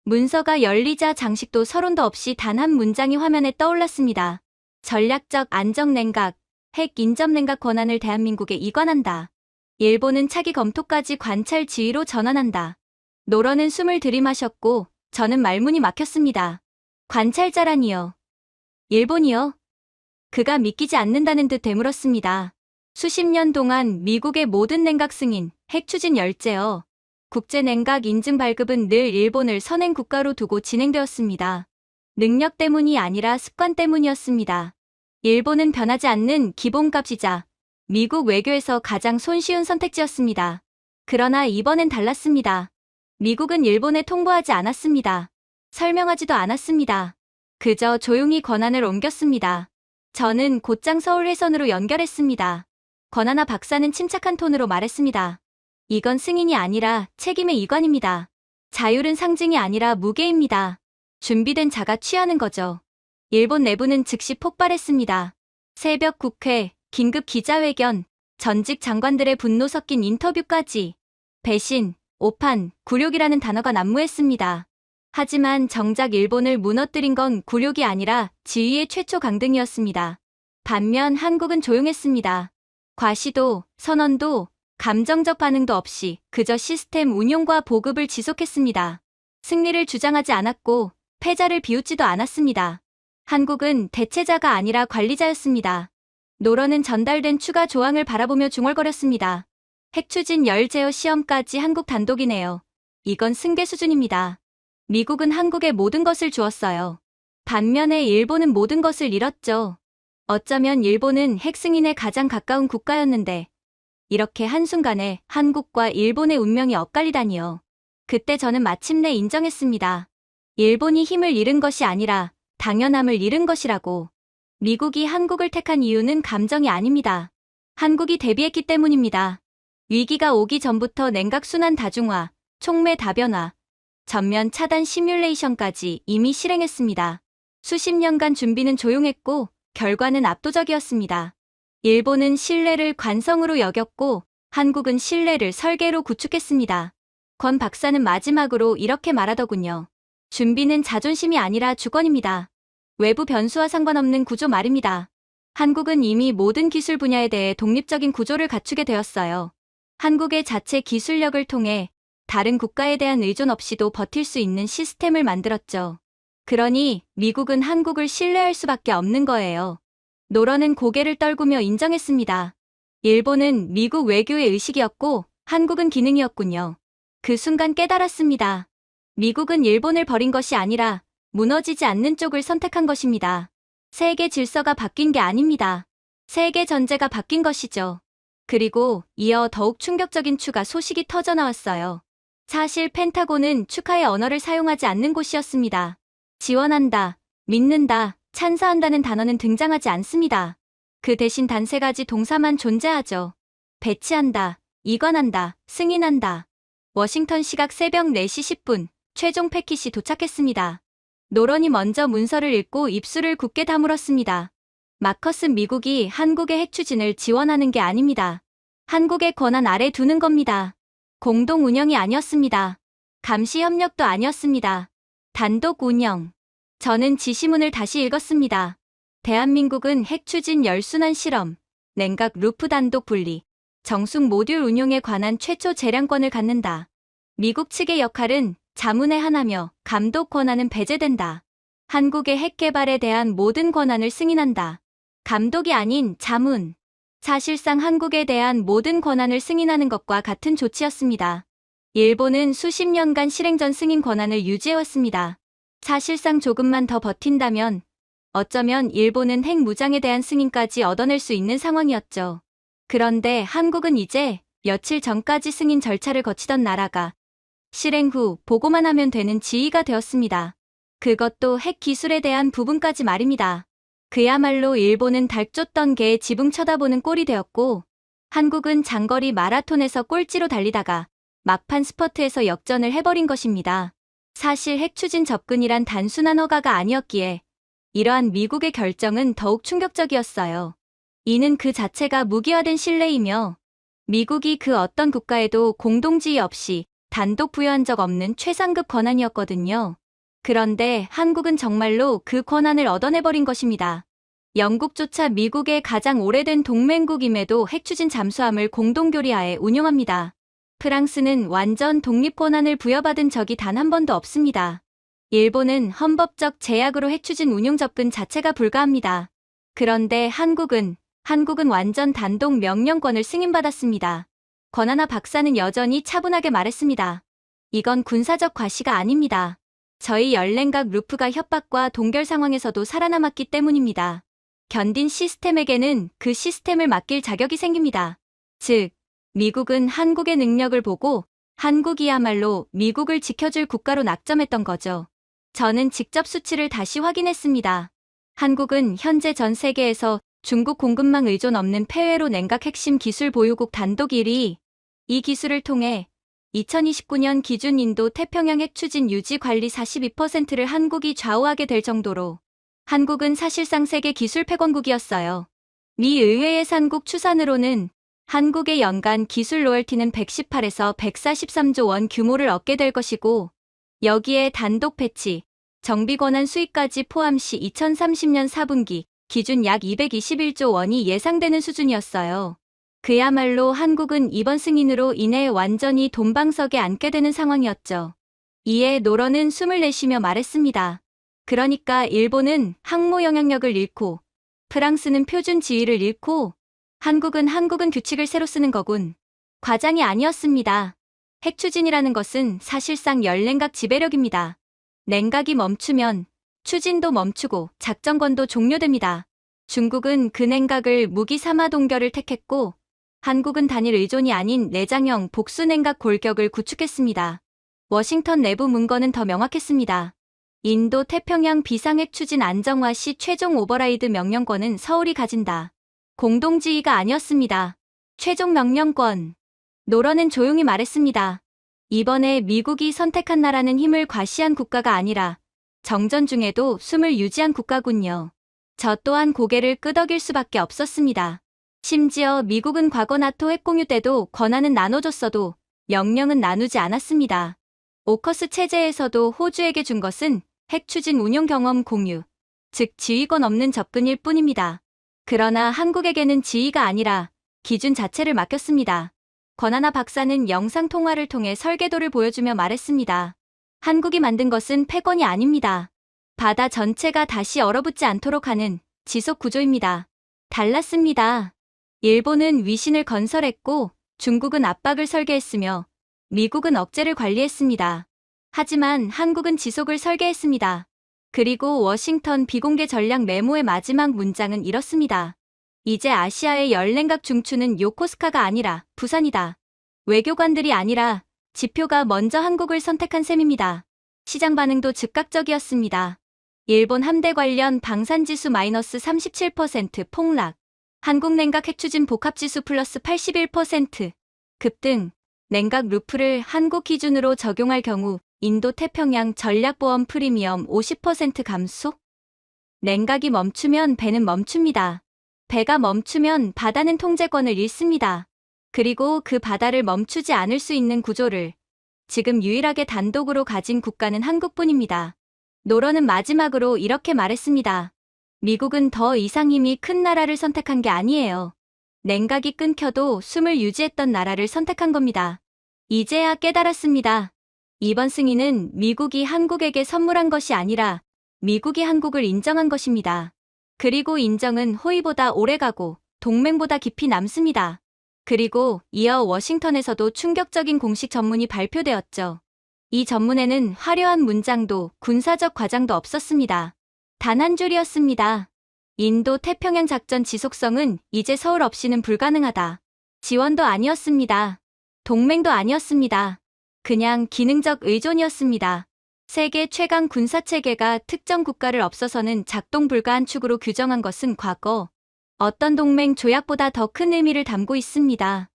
문서가 열리자 장식도 서론도 없이 단 한 문장이 화면에 떠올랐습니다. 전략적 안정 냉각, 핵 인접 냉각 권한을 대한민국에 이관한다. 일본은 차기 검토까지 관찰 지휘로 전환한다. 노런은 숨을 들이마셨고 저는 말문이 막혔습니다. 관찰자라니요. 일본이요? 그가 믿기지 않는다는 듯 되물었습니다. 수십 년 동안 미국의 모든 냉각 승인, 핵 추진 열제어, 국제 냉각 인증 발급은 늘 일본을 선행 국가로 두고 진행되었습니다. 능력 때문이 아니라 습관 때문이었습니다. 일본은 변하지 않는 기본값이자 미국 외교에서 가장 손쉬운 선택지였습니다. 그러나 이번엔 달랐습니다. 미국은 일본에 통보하지 않았습니다. 설명하지도 않았습니다. 그저 조용히 권한을 옮겼습니다. 저는 곧장 서울 회선으로 연결했습니다. 권하나 박사는 침착한 톤으로 말했습니다. 이건 승인이 아니라 책임의 이관입니다. 자율은 상징이 아니라 무게입니다. 준비된 자가 취하는 거죠. 일본 내부는 즉시 폭발했습니다. 새벽 국회, 긴급 기자회견, 전직 장관들의 분노 섞인 인터뷰까지 배신, 오판, 굴욕이라는 단어가 난무했습니다. 하지만 정작 일본을 무너뜨린 건 굴욕이 아니라 지위의 최초 강등이었습니다. 반면 한국은 조용했습니다. 과시도, 선언도, 감정적 반응도 없이 그저 시스템 운용과 보급을 지속했습니다. 승리를 주장하지 않았고 패자를 비웃지도 않았습니다. 한국은 대체자가 아니라 관리자였습니다. 노런은 전달된 추가 조항을 바라보며 중얼거렸습니다. 핵추진 열 제어 시험까지 한국 단독이네요. 이건 승계 수준입니다. 미국은 한국에 모든 것을 주었어요. 반면에 일본은 모든 것을 잃었죠. 어쩌면 일본은 핵 승인에 가장 가까운 국가였는데 이렇게 한순간에 한국과 일본의 운명이 엇갈리다니요. 그때 저는 마침내 인정했습니다. 일본이 힘을 잃은 것이 아니라 당연함을 잃은 것이라고. 미국이 한국을 택한 이유는 감정이 아닙니다. 한국이 대비했기 때문입니다. 위기가 오기 전부터 냉각 순환 다중화, 촉매 다변화, 전면 차단 시뮬레이션까지 이미 실행했습니다. 수십 년간 준비는 조용했고 결과는 압도적이었습니다. 일본은 신뢰를 관성으로 여겼고 한국은 신뢰를 설계로 구축했습니다. 권 박사는 마지막으로 이렇게 말하더군요. 준비는 자존심이 아니라 주권입니다. 외부 변수와 상관없는 구조 말입니다. 한국은 이미 모든 기술 분야에 대해 독립적인 구조를 갖추게 되었어요. 한국의 자체 기술력을 통해 다른 국가에 대한 의존 없이도 버틸 수 있는 시스템을 만들었죠. 그러니 미국은 한국을 신뢰할 수밖에 없는 거예요. 노런은 고개를 떨구며 인정했습니다. 일본은 미국 외교의 의식이었고 한국은 기능이었군요. 그 순간 깨달았습니다. 미국은 일본을 버린 것이 아니라 무너지지 않는 쪽을 선택한 것입니다. 세계 질서가 바뀐 게 아닙니다. 세계 전제가 바뀐 것이죠. 그리고 이어 더욱 충격적인 추가 소식이 터져나왔어요. 사실 펜타곤은 축하의 언어를 사용하지 않는 곳이었습니다. 지원한다, 믿는다, 찬사한다는 단어는 등장하지 않습니다. 그 대신 단 세 가지 동사만 존재하죠. 배치한다, 이관한다, 승인한다. 워싱턴 시각 새벽 4시 10분, 최종 패킷이 도착했습니다. 노런이 먼저 문서를 읽고 입술을 굳게 다물었습니다. 마커스 미국이 한국의 핵 추진을 지원하는 게 아닙니다. 한국의 권한 아래 두는 겁니다. 공동 운영이 아니었습니다. 감시 협력도 아니었습니다. 단독 운영. 저는 지시문을 다시 읽었습니다. 대한민국은 핵 추진 열순환 실험, 냉각 루프 단독 분리, 정숙 모듈 운용에 관한 최초 재량권을 갖는다. 미국 측의 역할은 자문의 하나며 감독 권한은 배제된다. 한국의 핵 개발에 대한 모든 권한을 승인한다. 감독이 아닌 자문. 사실상 한국에 대한 모든 권한을 승인하는 것과 같은 조치였습니다. 일본은 수십 년간 실행전 승인 권한을 유지해왔습니다. 사실상 조금만 더 버틴다면 어쩌면 일본은 핵 무장에 대한 승인까지 얻어낼 수 있는 상황이었죠. 그런데 한국은 이제 며칠 전까지 승인 절차를 거치던 나라가 실행 후 보고만 하면 되는 지위가 되었습니다. 그것도 핵 기술에 대한 부분까지 말입니다. 그야말로 일본은 달 쫓던 개의 지붕 쳐다보는 꼴이 되었고, 한국은 장거리 마라톤에서 꼴찌로 달리다가 막판 스퍼트에서 역전을 해버린 것입니다. 사실 핵 추진 접근이란 단순한 허가가 아니었기에 이러한 미국의 결정은 더욱 충격적이었어요. 이는 그 자체가 무기화된 신뢰이며 미국이 그 어떤 국가에도 공동지위 없이 단독 부여한 적 없는 최상급 권한이었거든요. 그런데 한국은 정말로 그 권한을 얻어내버린 것입니다. 영국조차 미국의 가장 오래된 동맹국임에도 핵추진 잠수함을 공동교리하에 운용합니다. 프랑스는 완전 독립 권한을 부여받은 적이 단 한 번도 없습니다. 일본은 헌법적 제약으로 핵추진 운용 접근 자체가 불가합니다. 그런데 한국은 완전 단독 명령권을 승인받았습니다. 권하나 박사는 여전히 차분하게 말했습니다. 이건 군사적 과시가 아닙니다. 저희 열냉각 루프가 협박과 동결 상황에서도 살아남았기 때문입니다. 견딘 시스템에게는 그 시스템을 맡길 자격이 생깁니다. 즉, 미국은 한국의 능력을 보고 한국이야말로 미국을 지켜줄 국가로 낙점했던 거죠. 저는 직접 수치를 다시 확인했습니다. 한국은 현재 전 세계에서 중국 공급망 의존 없는 폐회로 냉각 핵심 기술 보유국 단독 1위. 이 기술을 통해 2029년 기준 인도 태평양 핵 추진 유지 관리 42%를 한국이 좌우하게 될 정도로 한국은 사실상 세계 기술 패권국이었어요. 미 의회의 산국 추산으로는 한국의 연간 기술 로열티는 118에서 143조 원 규모를 얻게 될 것이고, 여기에 단독 배치, 정비 권한 수익까지 포함 시 2030년 4분기 기준 약 221조 원이 예상되는 수준이었어요. 그야말로 한국은 이번 승인으로 인해 완전히 돈방석에 앉게 되는 상황이었죠. 이에 노런은 숨을 내쉬며 말했습니다. 그러니까 일본은 항모 영향력을 잃고, 프랑스는 표준 지위를 잃고, 한국은 규칙을 새로 쓰는 거군. 과장이 아니었습니다. 핵추진이라는 것은 사실상 열냉각 지배력입니다. 냉각이 멈추면 추진도 멈추고 작전권도 종료됩니다. 중국은 그 냉각을 무기 삼아 동결을 택했고, 한국은 단일 의존이 아닌 내장형 복수 냉각 골격을 구축했습니다. 워싱턴 내부 문건은 더 명확했습니다. 인도 태평양 비상핵 추진 안정화 시 최종 오버라이드 명령권은 서울이 가진다. 공동지휘가 아니었습니다. 최종 명령권. 노런은 조용히 말했습니다. 이번에 미국이 선택한 나라는 힘을 과시한 국가가 아니라 정전 중에도 숨을 유지한 국가군요. 저 또한 고개를 끄덕일 수밖에 없었습니다. 심지어 미국은 과거 나토 핵공유 때도 권한은 나눠줬어도 명령은 나누지 않았습니다. 오커스 체제에서도 호주에게 준 것은 핵 추진 운용 경험 공유, 즉 지휘권 없는 접근일 뿐입니다. 그러나 한국에게는 지휘가 아니라 기준 자체를 맡겼습니다. 권하나 박사는 영상통화를 통해 설계도를 보여주며 말했습니다. 한국이 만든 것은 패권이 아닙니다. 바다 전체가 다시 얼어붙지 않도록 하는 지속 구조입니다. 달랐습니다. 일본은 위신을 건설했고 중국은 압박을 설계했으며 미국은 억제를 관리했습니다. 하지만 한국은 지속을 설계했습니다. 그리고 워싱턴 비공개 전략 메모의 마지막 문장은 이렇습니다. 이제 아시아의 열냉각 중추는 요코스카가 아니라 부산이다. 외교관들이 아니라 지표가 먼저 한국을 선택한 셈입니다. 시장 반응도 즉각적이었습니다. 일본 함대 관련 방산지수 마이너스 37% 폭락. 한국 냉각 핵추진 복합지수 플러스 81% 급등. 냉각 루프를 한국 기준으로 적용할 경우 인도 태평양 전략보험 프리미엄 50% 감소? 냉각이 멈추면 배는 멈춥니다. 배가 멈추면 바다는 통제권을 잃습니다. 그리고 그 바다를 멈추지 않을 수 있는 구조를 지금 유일하게 단독으로 가진 국가는 한국뿐입니다. 노런은 마지막으로 이렇게 말했습니다. 미국은 더 이상 힘이 큰 나라를 선택한 게 아니에요. 냉각이 끊겨도 숨을 유지했던 나라를 선택한 겁니다. 이제야 깨달았습니다. 이번 승인은 미국이 한국에게 선물한 것이 아니라 미국이 한국을 인정한 것입니다. 그리고 인정은 호의보다 오래가고 동맹보다 깊이 남습니다. 그리고 이어 워싱턴에서도 충격적인 공식 전문이 발표되었죠. 이 전문에는 화려한 문장도 군사적 과장도 없었습니다. 단 한 줄이었습니다. 인도 태평양 작전 지속성은 이제 서울 없이는 불가능하다. 지원도 아니었습니다. 동맹도 아니었습니다. 그냥 기능적 의존이었습니다. 세계 최강 군사체계가 특정 국가를 없어서는 작동 불가한 축으로 규정한 것은 과거 어떤 동맹 조약보다 더 큰 의미를 담고 있습니다.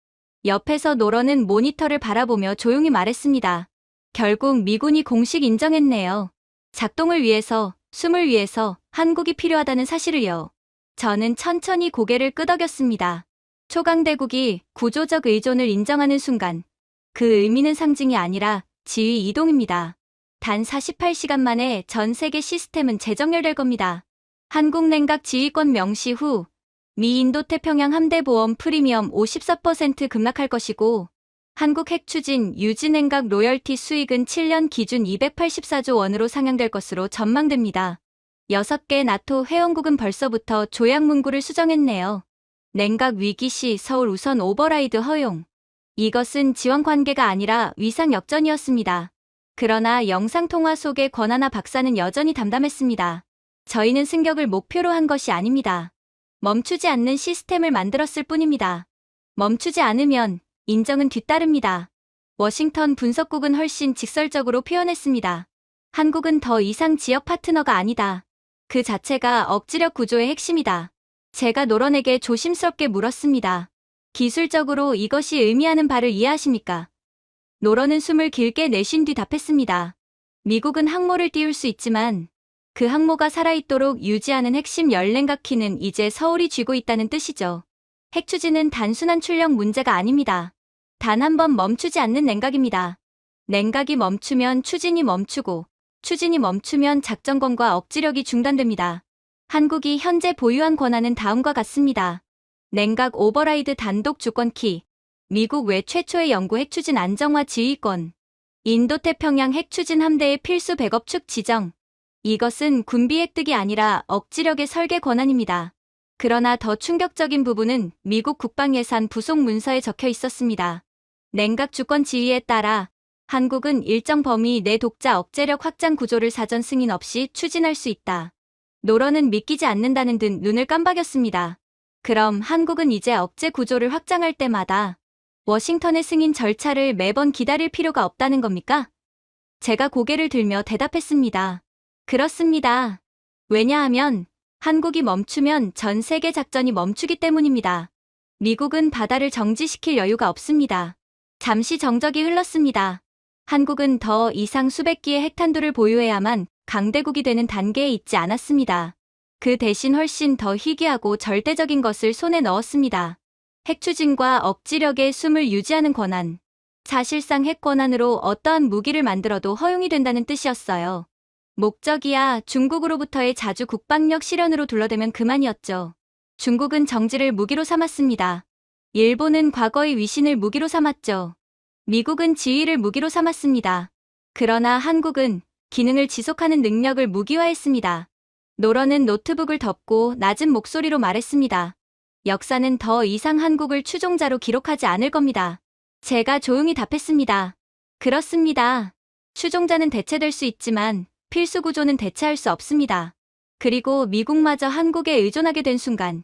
옆에서 노런은 모니터를 바라보며 조용히 말했습니다. 결국 미군이 공식 인정했네요. 작동을 위해서, 숨을 위해서 한국이 필요하다는 사실을요. 저는 천천히 고개를 끄덕였습니다. 초강대국이 구조적 의존을 인정하는 순간 그 의미는 상징이 아니라 지위 이동입니다. 단 48시간 만에 전 세계 시스템은 재정렬될 겁니다. 한국 냉각 지휘권 명시 후 미 인도 태평양 함대 보험 프리미엄 54% 급락할 것이고 한국 핵 추진 유지 냉각 로열티 수익은 7년 기준 284조 원으로 상향될 것으로 전망됩니다. 6개 나토 회원국은 벌써부터 조약 문구를 수정했네요. 냉각 위기 시 서울 우선 오버라이드 허용. 이것은 지원 관계가 아니라 위상 역전이었습니다. 그러나 영상통화 속의 권하나 박사는 여전히 담담했습니다. 저희는 승격을 목표로 한 것이 아닙니다. 멈추지 않는 시스템을 만들었을 뿐입니다. 멈추지 않으면 인정은 뒤따릅니다. 워싱턴 분석국은 훨씬 직설적으로 표현했습니다. 한국은 더 이상 지역 파트너가 아니다. 그 자체가 억지력 구조의 핵심이다. 제가 노런에게 조심스럽게 물었습니다. 기술적으로 이것이 의미하는 바를 이해하십니까? 노런은 숨을 길게 내쉰 뒤 답했습니다. 미국은 항모를 띄울 수 있지만 그 항모가 살아있도록 유지하는 핵심 열냉각 키는 이제 서울이 쥐고 있다는 뜻이죠. 핵 추진은 단순한 출력 문제가 아닙니다. 단 한 번 멈추지 않는 냉각입니다. 냉각이 멈추면 추진이 멈추고 추진이 멈추면 작전권과 억지력이 중단됩니다. 한국이 현재 보유한 권한은 다음과 같습니다. 냉각 오버라이드 단독 주권 키, 미국 외 최초의 영구 핵추진 안정화 지휘권, 인도태평양 핵추진 함대의 필수 백업 축 지정. 이것은 군비 획득이 아니라 억지력의 설계 권한입니다. 그러나 더 충격적인 부분은 미국 국방예산 부속 문서에 적혀 있었습니다. 냉각 주권 지휘에 따라 한국은 일정 범위 내 독자 억제력 확장 구조를 사전 승인 없이 추진할 수 있다. 노런은 믿기지 않는다는 듯 눈을 깜박였습니다. 그럼 한국은 이제 억제 구조를 확장할 때마다 워싱턴의 승인 절차를 매번 기다릴 필요가 없다는 겁니까? 제가 고개를 들며 대답했습니다. 그렇습니다. 왜냐하면 한국이 멈추면 전 세계 작전이 멈추기 때문입니다. 미국은 바다를 정지시킬 여유가 없습니다. 잠시 정적이 흘렀습니다. 한국은 더 이상 수백 기의 핵탄두를 보유해야만 강대국이 되는 단계에 있지 않았습니다. 그 대신 훨씬 더 희귀하고 절대적인 것을 손에 넣었습니다. 핵추진과 억지력의 숨을 유지하는 권한. 사실상 핵 권한으로 어떠한 무기를 만들어도 허용이 된다는 뜻이었어요. 목적이야 중국으로부터의 자주 국방력 실현으로 둘러대면 그만이었죠. 중국은 정지를 무기로 삼았습니다. 일본은 과거의 위신을 무기로 삼았죠. 미국은 지위를 무기로 삼았습니다. 그러나 한국은 기능을 지속하는 능력을 무기화했습니다. 노런은 노트북을 덮고 낮은 목소리로 말했습니다. 역사는 더 이상 한국을 추종자로 기록하지 않을 겁니다. 제가 조용히 답했습니다. 그렇습니다. 추종자는 대체될 수 있지만 필수 구조는 대체할 수 없습니다. 그리고 미국마저 한국에 의존하게 된 순간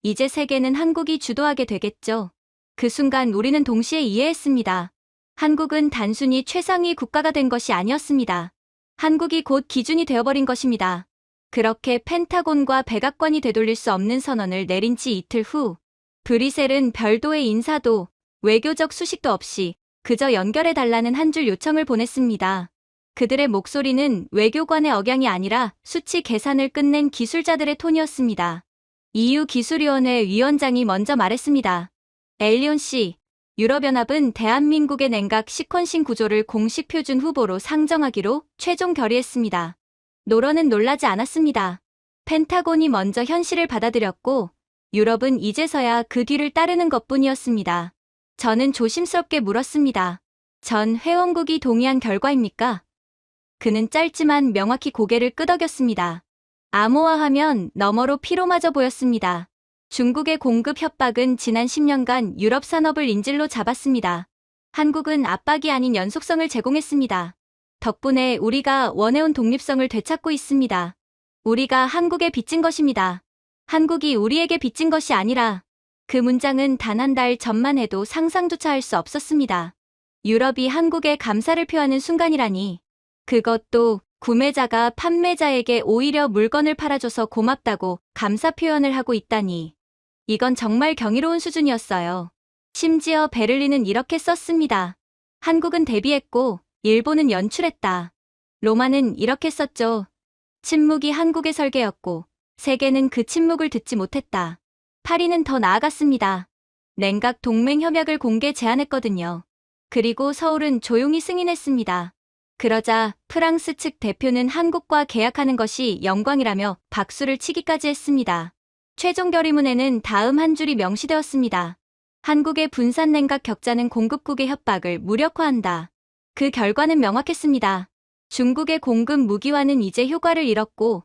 이제 세계는 한국이 주도하게 되겠죠. 그 순간 우리는 동시에 이해했습니다. 한국은 단순히 최상위 국가가 된 것이 아니었습니다. 한국이 곧 기준이 되어버린 것입니다. 그렇게 펜타곤과 백악관이 되돌릴 수 없는 선언을 내린 지 이틀 후 브뤼셀은 별도의 인사도 외교적 수식도 없이 그저 연결해달라는 한 줄 요청을 보냈습니다. 그들의 목소리는 외교관의 억양이 아니라 수치 계산을 끝낸 기술자들의 톤이었습니다. EU 기술위원회 위원장이 먼저 말했습니다. 엘리온 씨, 유럽연합은 대한민국의 냉각 시퀀싱 구조를 공식 표준 후보로 상정하기로 최종 결의했습니다. 노런은 놀라지 않았습니다. 펜타곤이 먼저 현실을 받아들였고 유럽은 이제서야 그 뒤를 따르는 것뿐이었습니다. 저는 조심스럽게 물었습니다. 전 회원국이 동의한 결과입니까? 그는 짧지만 명확히 고개를 끄덕였습니다. 암호화하면 너머로 피로마저 보였습니다. 중국의 공급 협박은 지난 10년간 유럽 산업을 인질로 잡았습니다. 한국은 압박이 아닌 연속성을 제공했습니다. 덕분에 우리가 원해온 독립성을 되찾고 있습니다. 우리가 한국에 빚진 것입니다. 한국이 우리에게 빚진 것이 아니라 그 문장은 단 한 달 전만 해도 상상조차 할 수 없었습니다. 유럽이 한국에 감사를 표하는 순간이라니. 그것도 구매자가 판매자에게 오히려 물건을 팔아줘서 고맙다고 감사 표현을 하고 있다니. 이건 정말 경이로운 수준이었어요. 심지어 베를린은 이렇게 썼습니다. 한국은 대비했고 일본은 연출했다. 로마는 이렇게 썼죠. 침묵이 한국의 설계였고 세계는 그 침묵을 듣지 못했다. 파리는 더 나아갔습니다. 냉각 동맹 협약을 공개 제안했거든요. 그리고 서울은 조용히 승인했습니다. 그러자 프랑스 측 대표는 한국과 계약하는 것이 영광이라며 박수를 치기까지 했습니다. 최종 결의문에는 다음 한 줄이 명시되었습니다. 한국의 분산 냉각 격자는 공급국의 협박을 무력화한다. 그 결과는 명확했습니다. 중국의 공급 무기화는 이제 효과를 잃었고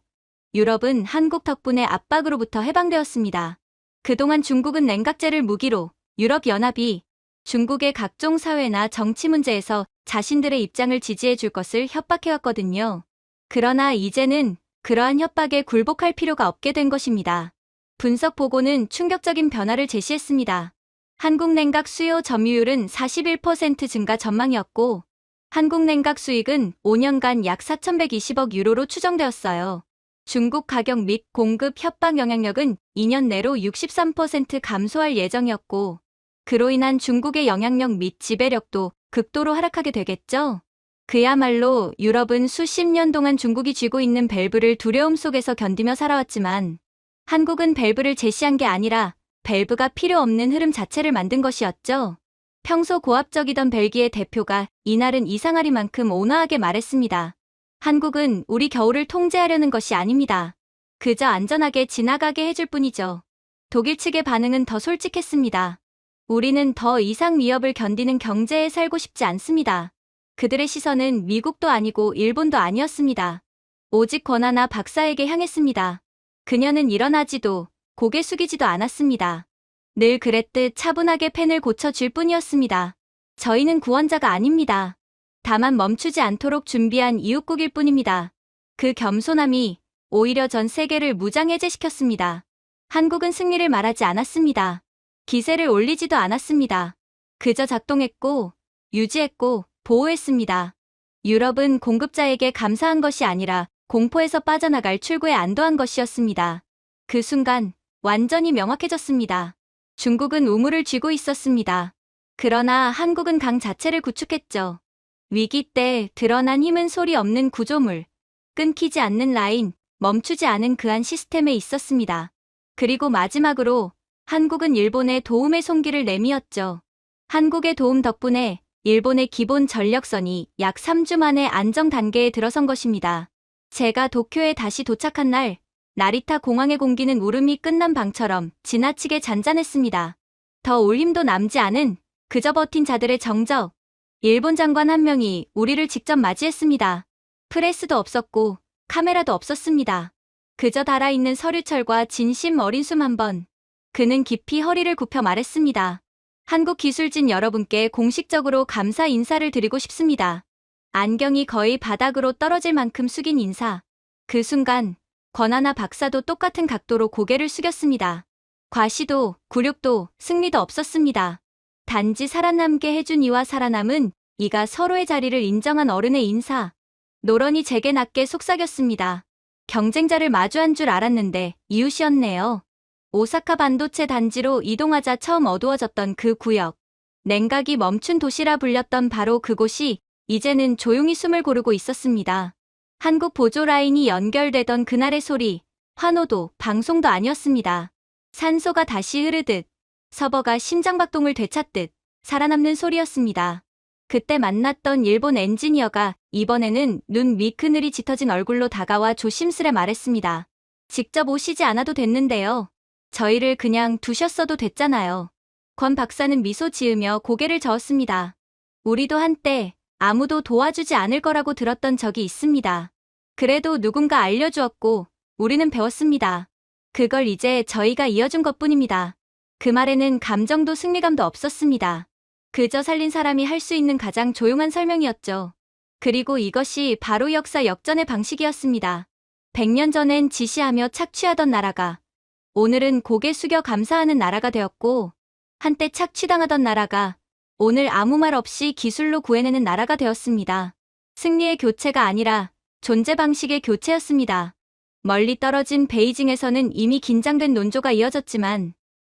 유럽은 한국 덕분에 압박으로부터 해방되었습니다. 그동안 중국은 냉각제를 무기로 유럽연합이 중국의 각종 사회나 정치 문제에서 자신들의 입장을 지지해 줄 것을 협박해왔거든요. 그러나 이제는 그러한 협박에 굴복할 필요가 없게 된 것입니다. 분석 보고는 충격적인 변화를 제시했습니다. 한국 냉각 수요 점유율은 41% 증가 전망이었고 한국 냉각 수익은 5년간 약 4,120억 유로로 추정되었어요. 중국 가격 및 공급 협박 영향력은 2년 내로 63% 감소할 예정이었고 그로 인한 중국의 영향력 및 지배력도 극도로 하락하게 되겠죠. 그야말로 유럽은 수십 년 동안 중국이 쥐고 있는 밸브를 두려움 속에서 견디며 살아왔지만 한국은 밸브를 제시한 게 아니라 밸브가 필요 없는 흐름 자체를 만든 것이었죠. 평소 고압적이던 벨기에 대표가 이날은 이상하리만큼 온화하게 말했습니다. 한국은 우리 겨울을 통제하려는 것이 아닙니다. 그저 안전하게 지나가게 해줄 뿐이죠. 독일 측의 반응은 더 솔직했습니다. 우리는 더 이상 위협을 견디는 경제에 살고 싶지 않습니다. 그들의 시선은 미국도 아니고 일본도 아니었습니다. 오직 권하나 박사에게 향했습니다. 그녀는 일어나지도 고개 숙이지도 않았습니다. 늘 그랬듯 차분하게 펜을 고쳐줄 뿐이었습니다. 저희는 구원자가 아닙니다. 다만 멈추지 않도록 준비한 이웃국일 뿐입니다. 그 겸손함이 오히려 전 세계를 무장해제시켰습니다. 한국은 승리를 말하지 않았습니다. 기세를 올리지도 않았습니다. 그저 작동했고, 유지했고, 보호했습니다. 유럽은 공급자에게 감사한 것이 아니라 공포에서 빠져나갈 출구에 안도한 것이었습니다. 그 순간 완전히 명확해졌습니다. 중국은 우물을 쥐고 있었습니다. 그러나 한국은 강 자체를 구축했죠. 위기 때 드러난 힘은 소리 없는 구조물, 끊기지 않는 라인, 멈추지 않은 그한 시스템에 있었습니다. 그리고 마지막으로 한국은 일본의 도움의 손길을 내미었죠. 한국의 도움 덕분에 일본의 기본 전력선이 약 3주 만에 안정 단계에 들어선 것입니다. 제가 도쿄에 다시 도착한 날, 나리타 공항의 공기는 울음이 끝난 방처럼 지나치게 잔잔했습니다. 더 올 힘도 남지 않은 그저 버틴 자들의 정적. 일본 장관 한 명이 우리를 직접 맞이했습니다. 프레스도 없었고 카메라도 없었습니다. 그저 달아있는 서류철과 진심 어린 숨 한 번. 그는 깊이 허리를 굽혀 말했습니다. 한국 기술진 여러분께 공식적으로 감사 인사를 드리고 싶습니다. 안경이 거의 바닥으로 떨어질 만큼 숙인 인사. 그 순간 권하나 박사도 똑같은 각도로 고개를 숙였습니다. 과시도, 굴욕도, 승리도 없었습니다. 단지 살아남게 해준 이와 살아남은 이가 서로의 자리를 인정한 어른의 인사. 노런이 제게 낮게 속삭였습니다. 경쟁자를 마주한 줄 알았는데 이웃이었네요. 오사카 반도체 단지로 이동하자 처음 어두워졌던 그 구역. 냉각이 멈춘 도시라 불렸던 바로 그곳이 이제는 조용히 숨을 고르고 있었습니다. 한국 보조 라인이 연결되던 그날의 소리, 환호도 방송도 아니었습니다. 산소가 다시 흐르듯, 서버가 심장박동을 되찾듯 살아남는 소리였습니다. 그때 만났던 일본 엔지니어가 이번에는 눈 밑그늘이 짙어진 얼굴로 다가와 조심스레 말했습니다. 직접 오시지 않아도 됐는데요. 저희를 그냥 두셨어도 됐잖아요. 권 박사는 미소 지으며 고개를 저었습니다. 우리도 한때 아무도 도와주지 않을 거라고 들었던 적이 있습니다. 그래도 누군가 알려주었고 우리는 배웠습니다. 그걸 이제 저희가 이어준 것뿐입니다. 그 말에는 감정도 승리감도 없었습니다. 그저 살린 사람이 할 수 있는 가장 조용한 설명이었죠. 그리고 이것이 바로 역사 역전의 방식이었습니다. 100년 전엔 지시하며 착취하던 나라가 오늘은 고개 숙여 감사하는 나라가 되었고, 한때 착취당하던 나라가 오늘 아무 말 없이 기술로 구해내는 나라가 되었습니다. 승리의 교체가 아니라 존재 방식의 교체였습니다. 멀리 떨어진 베이징에서는 이미 긴장된 논조가 이어졌지만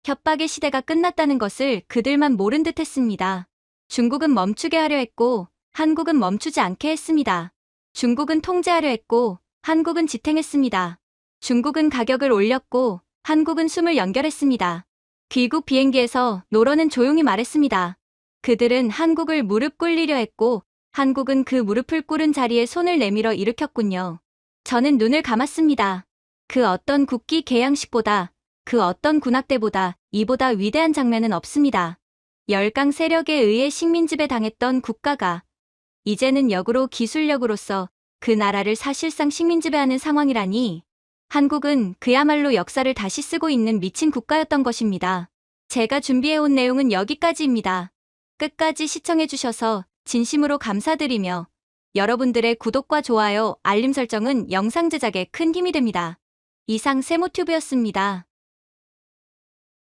협박의 시대가 끝났다는 것을 그들만 모른 듯 했습니다. 중국은 멈추게 하려 했고 한국은 멈추지 않게 했습니다. 중국은 통제하려 했고 한국은 지탱했습니다. 중국은 가격을 올렸고 한국은 숨을 연결했습니다. 귀국 비행기에서 노런은 조용히 말했습니다. 그들은 한국을 무릎 꿇리려 했고 한국은 그 무릎을 꿇은 자리에 손을 내밀어 일으켰군요. 저는 눈을 감았습니다. 그 어떤 국기 개양식보다, 그 어떤 군악대보다 이보다 위대한 장면은 없습니다. 열강 세력에 의해 식민지배 당했던 국가가 이제는 역으로 기술력으로서 그 나라를 사실상 식민지배하는 상황이라니, 한국은 그야말로 역사를 다시 쓰고 있는 미친 국가였던 것입니다. 제가 준비해온 내용은 여기까지입니다. 끝까지 시청해주셔서 진심으로 감사드리며 여러분들의 구독과 좋아요, 알림 설정은 영상 제작에 큰 힘이 됩니다. 이상 세모튜브였습니다.